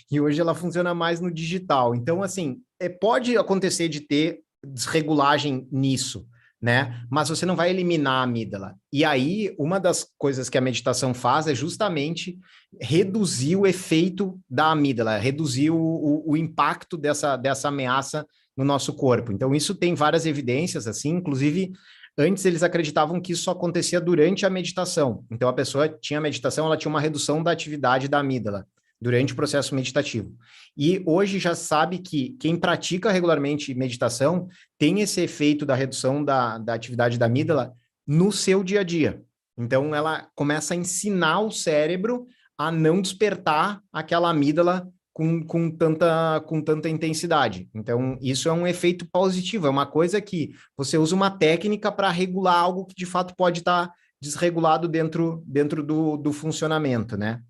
E hoje ela funciona mais no digital. Então, assim, pode acontecer de ter desregulagem nisso, né? Mas você não vai eliminar a amígdala. E aí, uma das coisas que a meditação faz é justamente reduzir o efeito da amígdala, reduzir o impacto dessa ameaça no nosso corpo. Então, isso tem várias evidências, assim, inclusive. Antes eles acreditavam que isso acontecia durante a meditação. Então a pessoa tinha meditação, ela tinha uma redução da atividade da amígdala durante o processo meditativo. E hoje já sabe que quem pratica regularmente meditação tem esse efeito da redução da atividade da amígdala no seu dia a dia. Então, ela começa a ensinar o cérebro a não despertar aquela amígdala com tanta intensidade. Então, isso é um efeito positivo, é uma coisa que você usa uma técnica para regular algo que de fato pode estar desregulado dentro do funcionamento, né?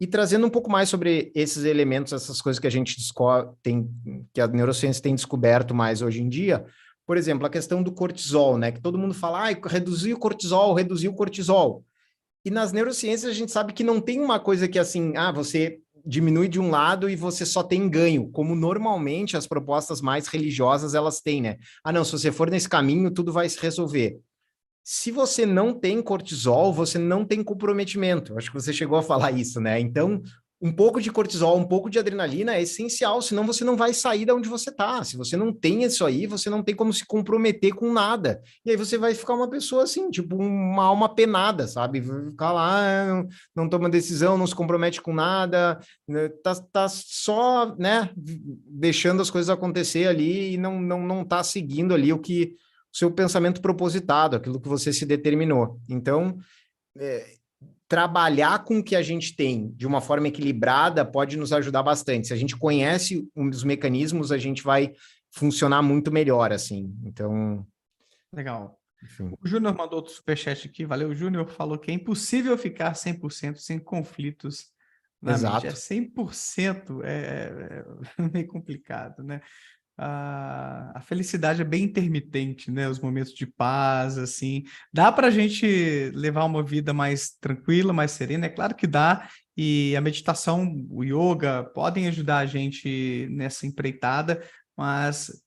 E trazendo um pouco mais sobre esses elementos, essas coisas que a gente tem, que a neurociência tem descoberto mais hoje em dia, por exemplo, a questão do cortisol, né? Que todo mundo fala, reduzir o cortisol, reduzir o cortisol. E nas neurociências a gente sabe que não tem uma coisa que assim, você diminui de um lado e você só tem ganho, como normalmente as propostas mais religiosas elas têm, né? Ah, não, se você for nesse caminho, tudo vai se resolver. Se você não tem cortisol, você não tem comprometimento. Acho que você chegou a falar isso, né? Então, um pouco de cortisol, um pouco de adrenalina é essencial, senão você não vai sair da onde você está. Se você não tem isso aí, você não tem como se comprometer com nada. E aí você vai ficar uma pessoa assim, tipo, uma alma penada, sabe? Vai ficar lá, não toma decisão, não se compromete com nada, né? Tá só, né, deixando as coisas acontecer ali e não tá seguindo ali o seu pensamento propositado, aquilo que você se determinou. Então, trabalhar com o que a gente tem de uma forma equilibrada pode nos ajudar bastante. Se a gente conhece um dos mecanismos, a gente vai funcionar muito melhor, assim. Então, Legal. enfim. O Júnior mandou outro superchat aqui, valeu, Júnior, falou que é impossível ficar 100% sem conflitos na mente. É Exato. 100%, é meio complicado, né? a felicidade é bem intermitente, né? Os momentos de paz, assim. Dá para a gente levar uma vida mais tranquila, mais serena? É claro que dá. E a meditação, o yoga, podem ajudar a gente nessa empreitada, mas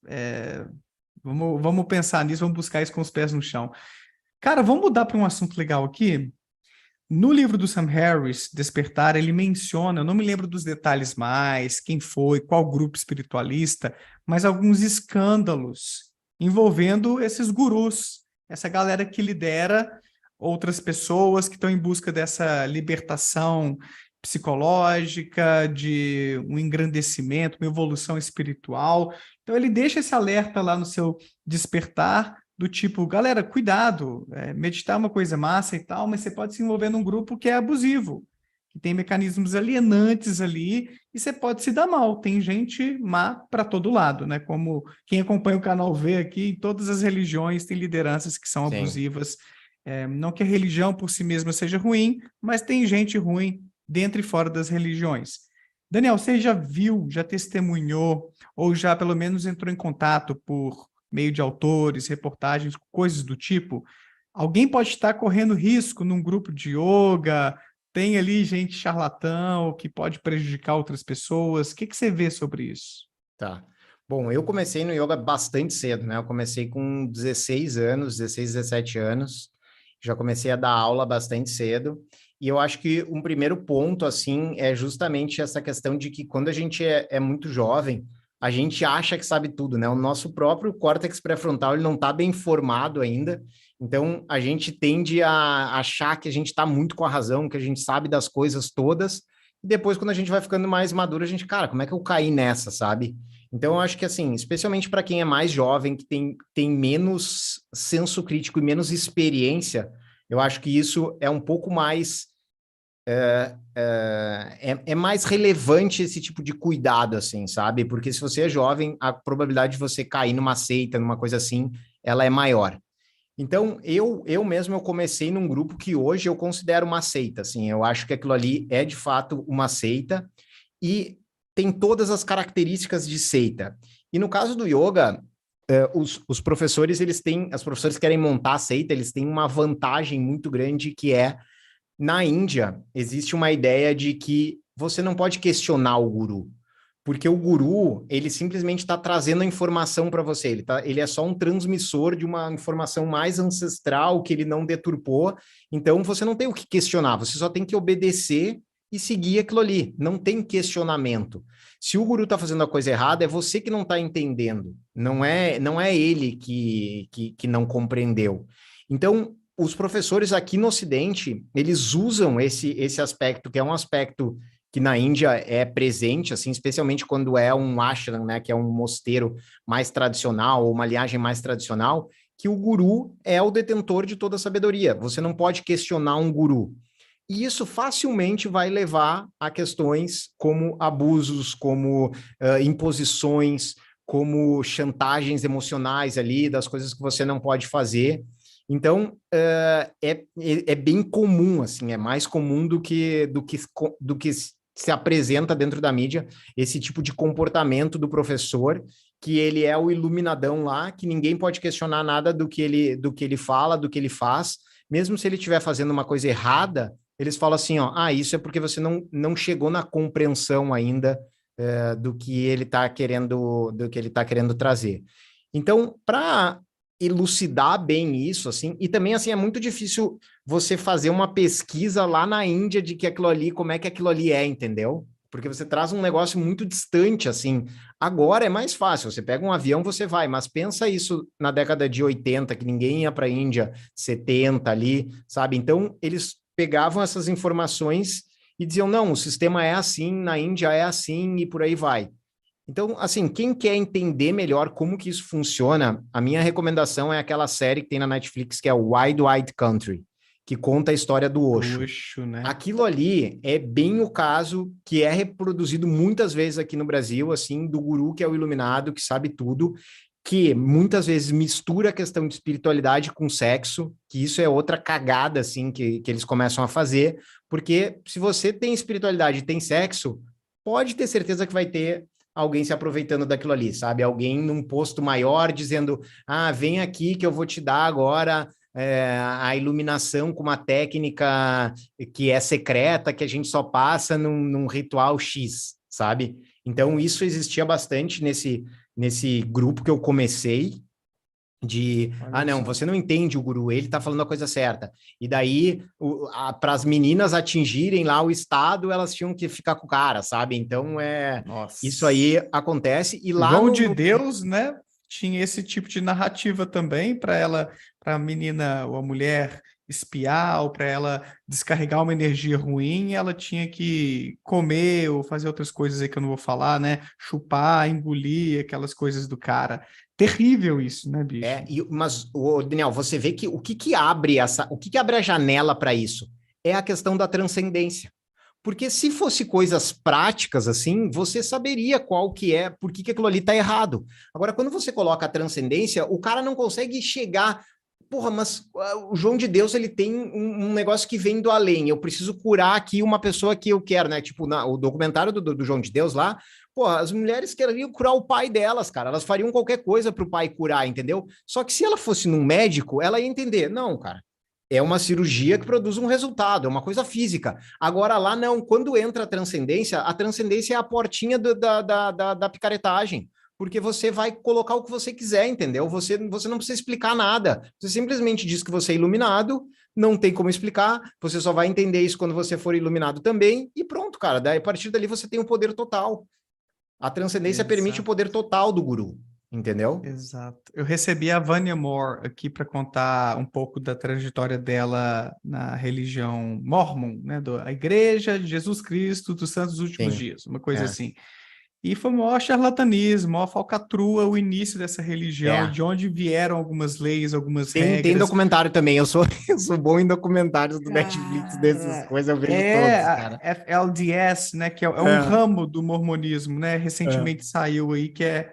vamos pensar nisso, vamos buscar isso com os pés no chão. Cara, vamos mudar para um assunto legal aqui. No livro do Sam Harris, Despertar, ele menciona, eu não me lembro dos detalhes mais, quem foi, qual grupo espiritualista, mas alguns escândalos envolvendo esses gurus, essa galera que lidera outras pessoas que estão em busca dessa libertação psicológica, de um engrandecimento, uma evolução espiritual. Então ele deixa esse alerta lá no seu Despertar, do tipo, galera, cuidado, meditar é uma coisa massa e tal, mas você pode se envolver num grupo que é abusivo, que tem mecanismos alienantes ali, e você pode se dar mal. Tem gente má para todo lado, né? Como quem acompanha o canal vê aqui, em todas as religiões tem lideranças que são Sim. abusivas. Não que a religião por si mesma seja ruim, mas tem gente ruim dentro e fora das religiões. Daniel, você já viu, já testemunhou, ou já pelo menos entrou em contato por meio de autores, reportagens, coisas do tipo? Alguém pode estar correndo risco num grupo de yoga, tem ali gente charlatão que pode prejudicar outras pessoas. O que você vê sobre isso? Tá. Bom, eu comecei no yoga bastante cedo, né? Eu comecei com 16 anos, 16, 17 anos. Já comecei a dar aula bastante cedo. E eu acho que um primeiro ponto, assim, é justamente essa questão de que quando a gente é muito jovem, a gente acha que sabe tudo, né? O nosso próprio córtex pré-frontal, ele não está bem formado ainda. Então, a gente tende a achar que a gente está muito com a razão, que a gente sabe das coisas todas. E depois, quando a gente vai ficando mais maduro, a gente, cara, como é que eu caí nessa, sabe? Então, eu acho que, assim, especialmente para quem é mais jovem, que tem menos senso crítico e menos experiência, eu acho que isso é um pouco mais é mais relevante esse tipo de cuidado, assim, sabe? Porque se você é jovem, a probabilidade de você cair numa seita, numa coisa assim, ela é maior. Então, eu mesmo eu comecei num grupo que hoje eu considero uma seita, assim, eu acho que aquilo ali é de fato uma seita e tem todas as características de seita. E no caso do yoga, os professores, as professores querem montar a seita, eles têm uma vantagem muito grande que é na Índia, existe uma ideia de que você não pode questionar o guru, porque o guru, ele simplesmente está trazendo a informação para você, ele é só um transmissor de uma informação mais ancestral que ele não deturpou, então você não tem o que questionar, você só tem que obedecer e seguir aquilo ali, não tem questionamento. Se o guru está fazendo a coisa errada, é você que não está entendendo, não é ele que não compreendeu. Então, os professores aqui no Ocidente, eles usam esse aspecto, que é um aspecto que na Índia é presente, assim, especialmente quando é um ashram, né, que é um mosteiro mais tradicional, ou uma linhagem mais tradicional, que o guru é o detentor de toda a sabedoria. Você não pode questionar um guru. E isso facilmente vai levar a questões como abusos, como imposições, como chantagens emocionais ali, das coisas que você não pode fazer. Então, é bem comum, assim, é mais comum do que se apresenta dentro da mídia, esse tipo de comportamento do professor, que ele é o iluminadão lá, que ninguém pode questionar nada do que ele fala, do que ele faz, mesmo se ele estiver fazendo uma coisa errada, eles falam assim, ó, isso é porque você não chegou na compreensão ainda do que ele tá querendo trazer. Então, para elucidar bem isso, assim, e também, assim, é muito difícil você fazer uma pesquisa lá na Índia de que aquilo ali, como é que aquilo ali é, entendeu? Porque você traz um negócio muito distante, assim. Agora é mais fácil, você pega um avião, você vai, mas pensa isso na década de 80, que ninguém ia para a Índia, 70 ali, sabe? Então, eles pegavam essas informações e diziam, não, o sistema é assim, na Índia é assim e por aí vai. Então, assim, quem quer entender melhor como que isso funciona, a minha recomendação é aquela série que tem na Netflix, que é o Wild Wild Country, que conta a história do Osho. Luxo, né? Aquilo ali é bem o caso que é reproduzido muitas vezes aqui no Brasil, assim, do guru que é o iluminado, que sabe tudo, que muitas vezes mistura a questão de espiritualidade com sexo, que isso é outra cagada, assim, que eles começam a fazer, porque se você tem espiritualidade e tem sexo, pode ter certeza que vai ter alguém se aproveitando daquilo ali, sabe? Alguém num posto maior dizendo, vem aqui que eu vou te dar agora a iluminação com uma técnica que é secreta, que a gente só passa num ritual X, sabe? Então, isso existia bastante nesse grupo que eu comecei, Olha não, só. você não entende o guru, ele tá falando a coisa certa. E daí, para as meninas atingirem lá o estado, elas tinham que ficar com o cara, sabe? Então, isso Nossa. aí acontece. E lá João de Deus, né? Tinha esse tipo de narrativa também para ela, para a menina ou a mulher espiar ou para ela descarregar uma energia ruim, ela tinha que comer ou fazer outras coisas aí que eu não vou falar, né? Chupar, engolir aquelas coisas do cara. Terrível isso, né, bicho? Mas, Daniel, você vê que o que que abre a janela para isso? É a questão da transcendência. Porque se fosse coisas práticas assim, você saberia qual que é, por que que aquilo ali está errado. Agora, quando você coloca a transcendência, o cara não consegue chegar. Porra, mas o João de Deus ele tem um negócio que vem do além. Eu preciso curar aqui uma pessoa que eu quero, né? Tipo, o documentário do João de Deus lá, porra, as mulheres queriam curar o pai delas, cara. Elas fariam qualquer coisa para o pai curar, entendeu? Só que se ela fosse num médico, ela ia entender. Não, cara. É uma cirurgia que produz um resultado, é uma coisa física. Agora lá não, quando entra a transcendência é a portinha da picaretagem, porque você vai colocar o que você quiser, entendeu? Você não precisa explicar nada, você simplesmente diz que você é iluminado, não tem como explicar, você só vai entender isso quando você for iluminado também, e pronto, cara, daí a partir dali você tem o poder total. A transcendência permite o poder Exato. total do guru, entendeu? Exato. Eu recebi a Vânia Moore aqui para contar um pouco da trajetória dela na religião Mórmon, né, a Igreja de Jesus Cristo dos Santos Últimos Sim, Dias, uma coisa é. assim. E foi o maior charlatanismo, maior falcatrua o início dessa religião e É. de onde vieram algumas leis, algumas Tem regras. documentário também. Eu sou bom em documentários do Netflix, dessas Cara, coisas, eu vejo é todos, a cara. FLDS, né, que é um É, ramo do mormonismo, né, é. recentemente saiu aí, que é,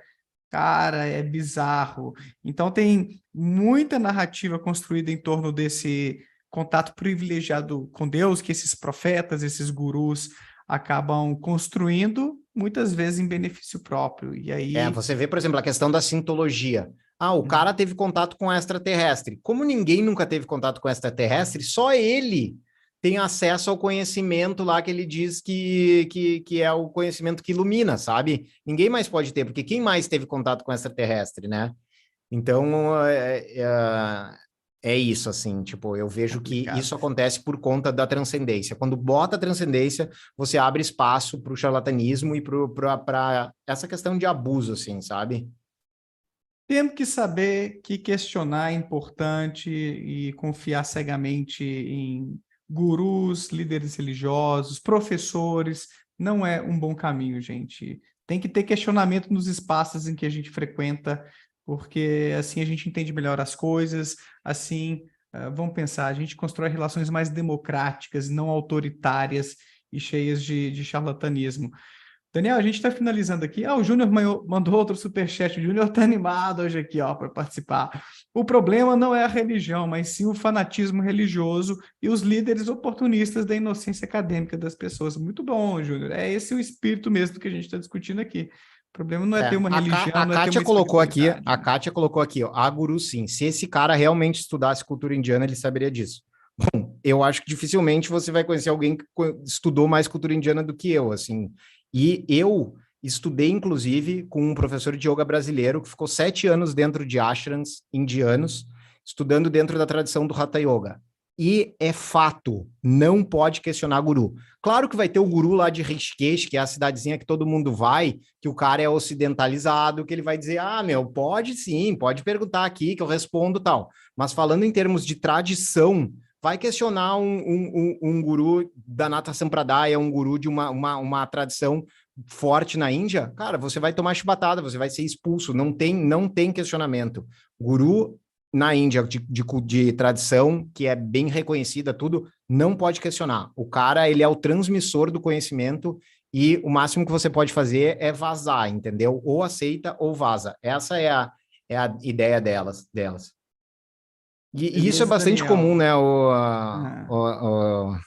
cara, é bizarro. Então tem muita narrativa construída em torno desse contato privilegiado com Deus, que esses profetas, esses gurus acabam construindo, muitas vezes em benefício próprio. E aí, Você vê, por exemplo, a questão da sintologia. O cara teve contato com extraterrestre. Como ninguém nunca teve contato com extraterrestre, só ele tem acesso ao conhecimento lá que ele diz que é o conhecimento que ilumina, sabe? Ninguém mais pode ter, porque quem mais teve contato com extraterrestre, né? Então, é isso, assim, tipo, eu vejo que complicado. isso acontece por conta da transcendência. Quando bota a transcendência, você abre espaço para o charlatanismo e para essa questão de abuso, assim, sabe? Temos que saber que questionar é importante e confiar cegamente em gurus, líderes religiosos, professores, não é um bom caminho, gente. Tem que ter questionamento nos espaços em que a gente frequenta, porque assim a gente entende melhor as coisas, assim, vamos pensar, a gente constrói relações mais democráticas, não autoritárias e cheias de charlatanismo. Daniel, a gente está finalizando aqui. O Júnior mandou outro superchat. O Júnior está animado hoje aqui, ó, para participar. O problema não é a religião, mas sim o fanatismo religioso e os líderes oportunistas da inocência acadêmica das pessoas. Muito bom, Júnior. É esse o espírito mesmo que a gente está discutindo aqui. O problema não é ter uma religião, A não é ter Kátia uma colocou aqui, espiritualidade, né? ó, a guru sim. Se esse cara realmente estudasse cultura indiana, ele saberia disso. Eu acho que dificilmente você vai conhecer alguém que estudou mais cultura indiana do que eu, assim. E eu estudei, inclusive, com um professor de yoga brasileiro que ficou 7 anos dentro de ashrams indianos, estudando dentro da tradição do Hatha Yoga. E é fato, não pode questionar guru. Claro que vai ter o guru lá de Rishikesh, que é a cidadezinha que todo mundo vai, que o cara é ocidentalizado, que ele vai dizer, meu, pode sim, pode perguntar aqui que eu respondo tal. Mas falando em termos de tradição, vai questionar um guru da Nata Sampradaya, um guru de uma tradição forte na Índia, cara, você vai tomar chibatada, você vai ser expulso, não tem questionamento. Guru na Índia de tradição, que é bem reconhecida, tudo, não pode questionar. O cara, ele é o transmissor do conhecimento e o máximo que você pode fazer é vazar, entendeu? Ou aceita ou vaza. Essa é a ideia delas. E isso é Beleza, bastante comum, Daniel. né? Ah,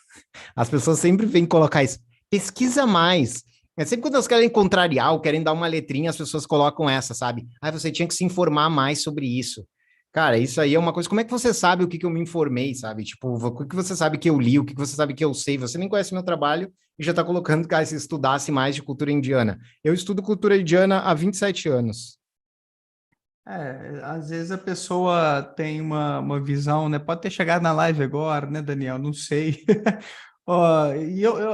As pessoas sempre vêm colocar isso. Pesquisa mais. É sempre quando elas querem contrariar ou querem dar uma letrinha, as pessoas colocam essa, sabe? Ah, você tinha que se informar mais sobre isso. Cara, isso aí é uma coisa. Como é que você sabe o que que eu me informei, sabe? Tipo, o que que você sabe que eu li, o que que você sabe que eu sei? Você nem conhece meu trabalho e já tá colocando, cara, se estudasse mais de cultura indiana. Eu estudo cultura indiana há 27 anos. Às vezes a pessoa tem uma visão, né? Pode ter chegado na live agora, né, Daniel? Não sei. Ó,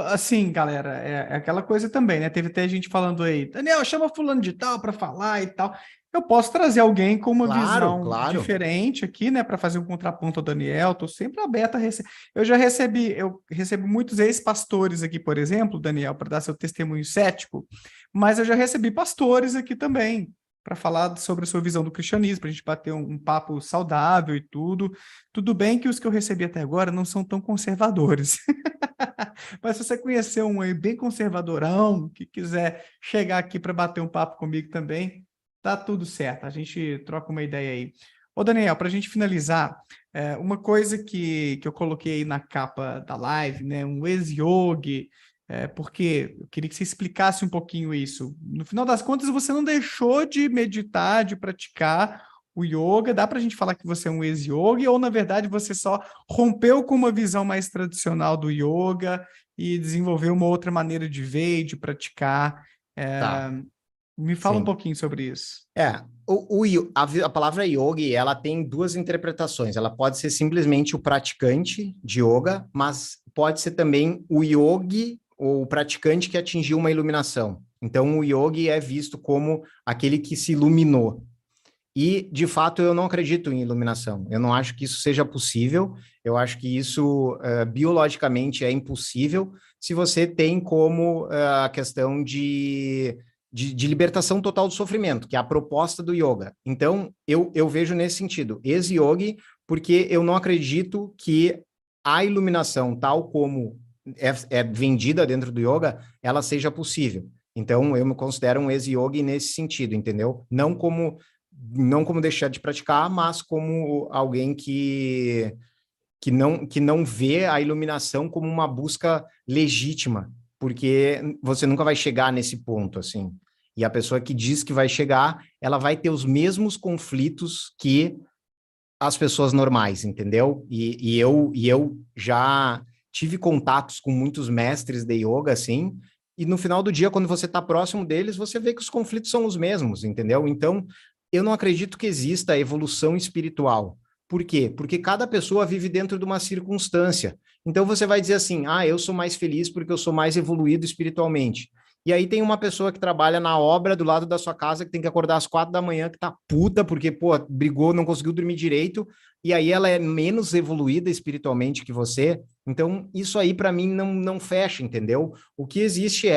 assim, galera, é aquela coisa também, né? Teve até gente falando aí, Daniel, chama fulano de tal para falar e tal. Eu posso trazer alguém com uma Claro, visão claro. diferente aqui, né, para fazer um contraponto ao Daniel. Estou sempre aberto a receber. Eu recebo muitos ex-pastores aqui, por exemplo, Daniel, para dar seu testemunho cético, mas eu já recebi pastores aqui também para falar sobre a sua visão do cristianismo, para a gente bater um papo saudável e tudo. Tudo bem que os que eu recebi até agora não são tão conservadores. Mas se você conhecer um aí bem conservadorão, que quiser chegar aqui para bater um papo comigo também, tá tudo certo. A gente troca uma ideia aí. Ô, Daniel, para a gente finalizar, uma coisa que eu coloquei aí na capa da live, né? Um ex-yogi, porque eu queria que você explicasse um pouquinho isso. No final das contas, você não deixou de meditar, de praticar o yoga. Dá para a gente falar que você é um ex-yogi, ou na verdade você só rompeu com uma visão mais tradicional do yoga e desenvolveu uma outra maneira de ver e de praticar? Tá, Me fala um sim. pouquinho sobre isso. A palavra yogi, ela tem duas interpretações. Ela pode ser simplesmente o praticante de yoga, mas pode ser também o yogi, ou o praticante que atingiu uma iluminação. Então, o yogi é visto como aquele que se iluminou. E, de fato, eu não acredito em iluminação. Eu não acho que isso seja possível. Eu acho que isso, biologicamente, é impossível se você tem como a questão de libertação total do sofrimento, que é a proposta do yoga. Então, eu vejo nesse sentido, ex-yogi, porque eu não acredito que a iluminação, tal como é vendida dentro do yoga, ela seja possível. Então, eu me considero um ex-yogi nesse sentido, entendeu? Não como deixar de praticar, mas como alguém que não vê a iluminação como uma busca legítima, porque você nunca vai chegar nesse ponto, assim. E a pessoa que diz que vai chegar, ela vai ter os mesmos conflitos que as pessoas normais, entendeu? E eu já tive contatos com muitos mestres de yoga, assim, e no final do dia, quando você está próximo deles, você vê que os conflitos são os mesmos, entendeu? Então, eu não acredito que exista evolução espiritual. Por quê? Porque cada pessoa vive dentro de uma circunstância. Então, você vai dizer assim, eu sou mais feliz porque eu sou mais evoluído espiritualmente. E aí tem uma pessoa que trabalha na obra do lado da sua casa, que tem que acordar às 4 da manhã, que tá puta, porque, pô, brigou, não conseguiu dormir direito, e aí ela é menos evoluída espiritualmente que você. Então, isso aí para mim não fecha, entendeu? O que existe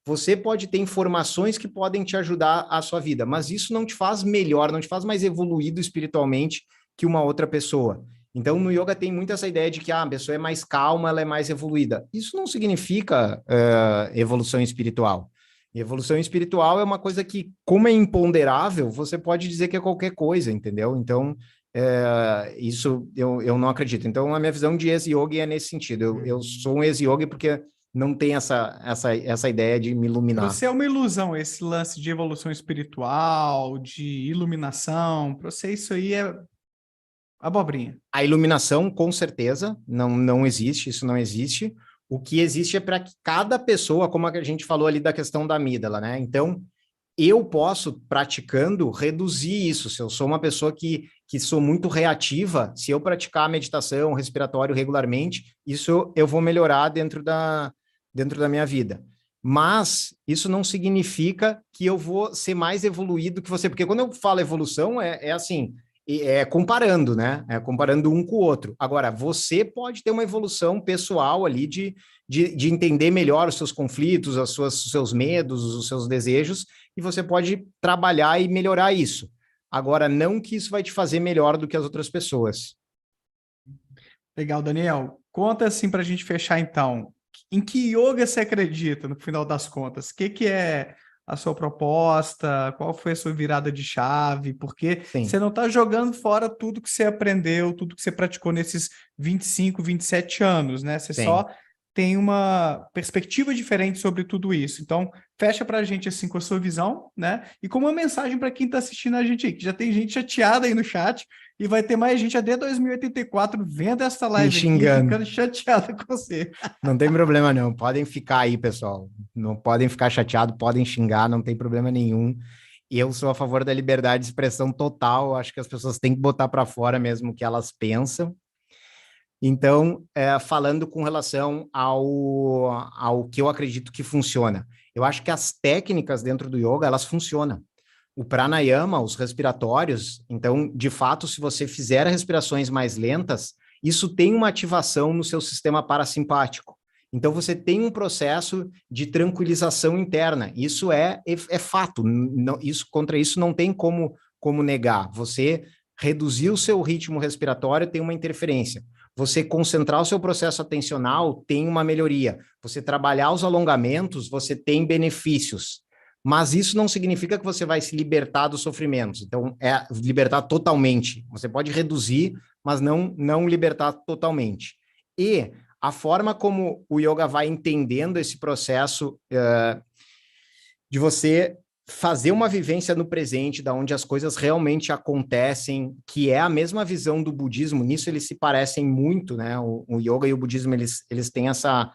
você pode ter informações que podem te ajudar a sua vida, mas isso não te faz melhor, não te faz mais evoluído espiritualmente que uma outra pessoa. Então, no yoga tem muito essa ideia de que a pessoa é mais calma, ela é mais evoluída. Isso não significa evolução espiritual. E evolução espiritual é uma coisa que, como é imponderável, você pode dizer que é qualquer coisa, entendeu? Então, isso eu não acredito. Então, a minha visão de ex-yogi é nesse sentido. Eu sou um ex-yogi porque não tem essa ideia de me Para iluminar. você é uma ilusão esse lance de evolução espiritual, de iluminação. Para você isso aí é abobrinha. A iluminação, com certeza, não existe, isso não existe. O que existe é para que cada pessoa, como a gente falou ali da questão da amígdala, né? Então, eu posso, praticando, reduzir isso. Se eu sou uma pessoa que sou muito reativa, se eu praticar meditação, respiratório regularmente, isso eu vou melhorar dentro da minha vida. Mas isso não significa que eu vou ser mais evoluído que você, porque quando eu falo evolução, é assim, comparando, né? É comparando um com o outro. Agora, você pode ter uma evolução pessoal ali de entender melhor os seus conflitos, os seus medos, os seus desejos, e você pode trabalhar e melhorar isso. Agora, não que isso vai te fazer melhor do que as outras pessoas. Legal, Daniel. Conta assim para a gente fechar então. Em que yoga você acredita no final das contas? O que que é a sua proposta? Qual foi a sua virada de chave? Porque você Sim, não está jogando fora tudo que você aprendeu, tudo que você praticou nesses 25, 27 anos, né? Você só sim. tem uma perspectiva diferente sobre tudo isso. Então, fecha para a gente assim com a sua visão, né? E com uma mensagem para quem está assistindo a gente aí, que já tem gente chateada aí no chat, e vai ter mais gente até 2084 vendo essa Me live aqui, xingando. ficando chateada com você. Não tem problema não, podem ficar aí, pessoal. Não podem ficar chateados, podem xingar, não tem problema nenhum. E eu sou a favor da liberdade de expressão total. Acho que as pessoas têm que botar para fora mesmo o que elas pensam. Então, falando com relação ao que eu acredito que funciona, eu acho que as técnicas dentro do yoga, elas funcionam. O pranayama, os respiratórios, então, de fato, se você fizer respirações mais lentas, isso tem uma ativação no seu sistema parasimpático. Então, você tem um processo de tranquilização interna. Isso é fato. Não, contra isso não tem como negar. Você reduzir o seu ritmo respiratório tem uma interferência. Você concentrar o seu processo atencional tem uma melhoria. Você trabalhar os alongamentos, você tem benefícios. Mas isso não significa que você vai se libertar dos sofrimentos. Então, é libertar totalmente. Você pode reduzir, mas não libertar totalmente. E a forma como o yoga vai entendendo esse processo de você fazer uma vivência no presente, da onde as coisas realmente acontecem, que é a mesma visão do budismo. Nisso eles se parecem muito, né? O yoga e o budismo, eles têm essa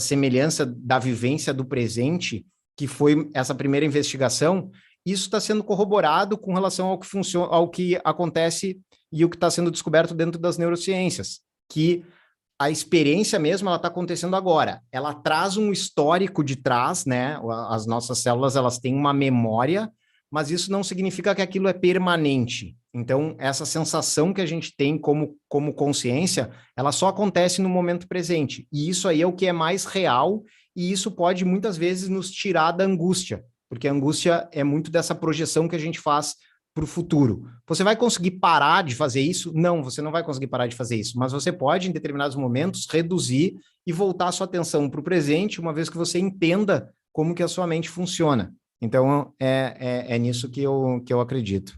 semelhança da vivência do presente, que foi essa primeira investigação. Isso está sendo corroborado com relação ao que funciona, ao que acontece e o que está sendo descoberto dentro das neurociências, que a experiência mesmo, ela está acontecendo agora. Ela traz um histórico de trás, né? As nossas células, elas têm uma memória, mas isso não significa que aquilo é permanente. Então, essa sensação que a gente tem como consciência, ela só acontece no momento presente. E isso aí é o que é mais real, e isso pode, muitas vezes, nos tirar da angústia, porque a angústia é muito dessa projeção que a gente faz para o futuro. Você vai conseguir parar de fazer isso? Não, você não vai conseguir parar de fazer isso, mas você pode, em determinados momentos, reduzir e voltar a sua atenção para o presente, uma vez que você entenda como que a sua mente funciona. Então, é nisso que eu acredito.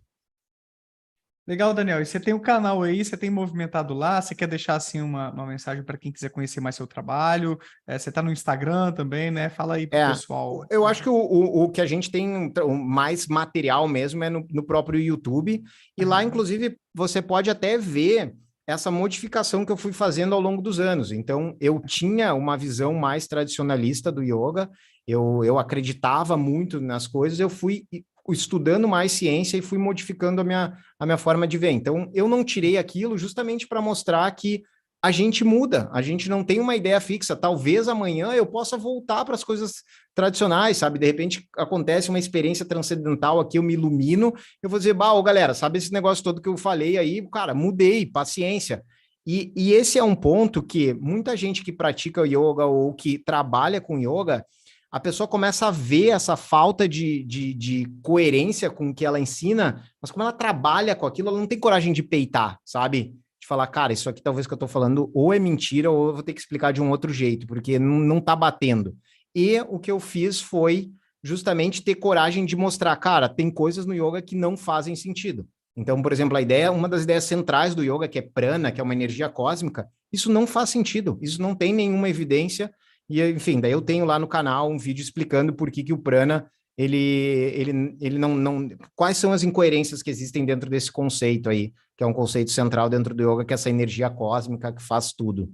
Legal, Daniel. E você tem o canal aí, você tem movimentado lá, você quer deixar assim uma mensagem para quem quiser conhecer mais seu trabalho? Você está no Instagram também, né? Fala aí para o pessoal. Eu acho que o que a gente tem mais material mesmo é no próprio YouTube, e lá, inclusive, você pode até ver essa modificação que eu fui fazendo ao longo dos anos. Então, eu tinha uma visão mais tradicionalista do yoga, eu acreditava muito nas coisas, eu fui estudando mais ciência e fui modificando a minha forma de ver. Então, eu não tirei aquilo justamente para mostrar que a gente muda, a gente não tem uma ideia fixa. Talvez amanhã eu possa voltar para as coisas tradicionais, sabe? De repente acontece uma experiência transcendental aqui, eu me ilumino, eu vou dizer, bah, galera, sabe esse negócio todo que eu falei aí? Cara, mudei, paciência. E esse é um ponto que muita gente que pratica yoga ou que trabalha com yoga, a pessoa começa a ver essa falta de coerência com o que ela ensina, mas como ela trabalha com aquilo, ela não tem coragem de peitar, sabe? De falar, cara, isso aqui talvez que eu tô falando ou é mentira ou eu vou ter que explicar de um outro jeito, porque não tá batendo. E o que eu fiz foi justamente ter coragem de mostrar, cara, tem coisas no yoga que não fazem sentido. Então, por exemplo, uma das ideias centrais do yoga, que é prana, que é uma energia cósmica, isso não faz sentido, isso não tem nenhuma evidência. E, enfim, daí eu tenho lá no canal um vídeo explicando por que o prana, ele não... Quais são as incoerências que existem dentro desse conceito aí, que é um conceito central dentro do yoga, que é essa energia cósmica que faz tudo.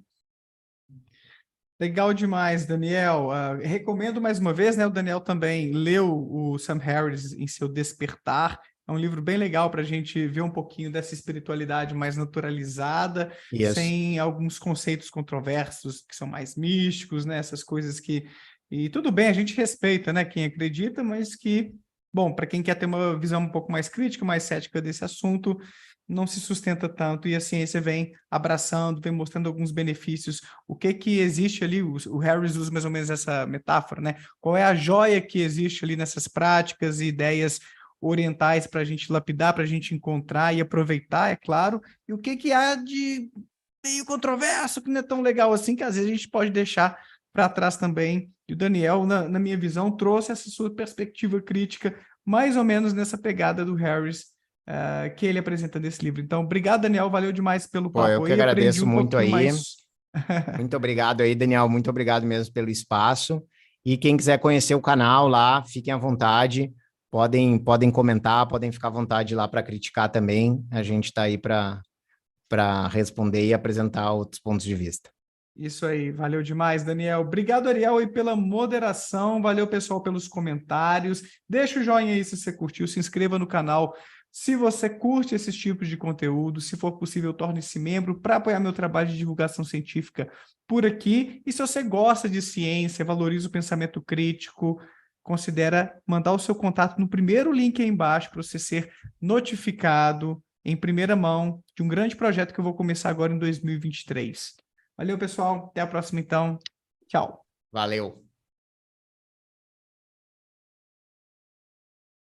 Legal demais, Daniel. Recomendo mais uma vez, né? O Daniel também leu o Sam Harris em seu Despertar. É um livro bem legal para a gente ver um pouquinho dessa espiritualidade mais naturalizada, Yes. sem alguns conceitos controversos que são mais místicos, né? Essas coisas que... E tudo bem, a gente respeita, né? Quem acredita, mas que, bom, para quem quer ter uma visão um pouco mais crítica, mais cética desse assunto, não se sustenta tanto, e a ciência vem abraçando, vem mostrando alguns benefícios. O que existe ali, o Harris usa mais ou menos essa metáfora, né? Qual é a joia que existe ali nessas práticas e ideias orientais para a gente lapidar, para a gente encontrar e aproveitar, é claro, e o que há de meio controverso, que não é tão legal assim, que às vezes a gente pode deixar para trás também. E o Daniel, na minha visão, trouxe essa sua perspectiva crítica, mais ou menos nessa pegada do Harris, que ele apresenta nesse livro. Então, obrigado, Daniel, valeu demais pelo Pô, eu papo que aí, aprendi agradeço um muito pouquinho aí. mais Muito obrigado aí, Daniel. Muito obrigado mesmo pelo espaço. E quem quiser conhecer o canal lá, fiquem à vontade. Podem comentar, podem ficar à vontade lá para criticar também. A gente está aí para responder e apresentar outros pontos de vista. Isso aí, valeu demais, Daniel. Obrigado, Ariel, aí pela moderação. Valeu, pessoal, pelos comentários. Deixa o joinha aí se você curtiu, se inscreva no canal se você curte esses tipos de conteúdo. Se for possível, torne-se membro para apoiar meu trabalho de divulgação científica por aqui. E se você gosta de ciência, valoriza o pensamento crítico, considera mandar o seu contato no primeiro link aí embaixo para você ser notificado em primeira mão de um grande projeto que eu vou começar agora em 2023. Valeu, pessoal. Até a próxima, então. Tchau. Valeu.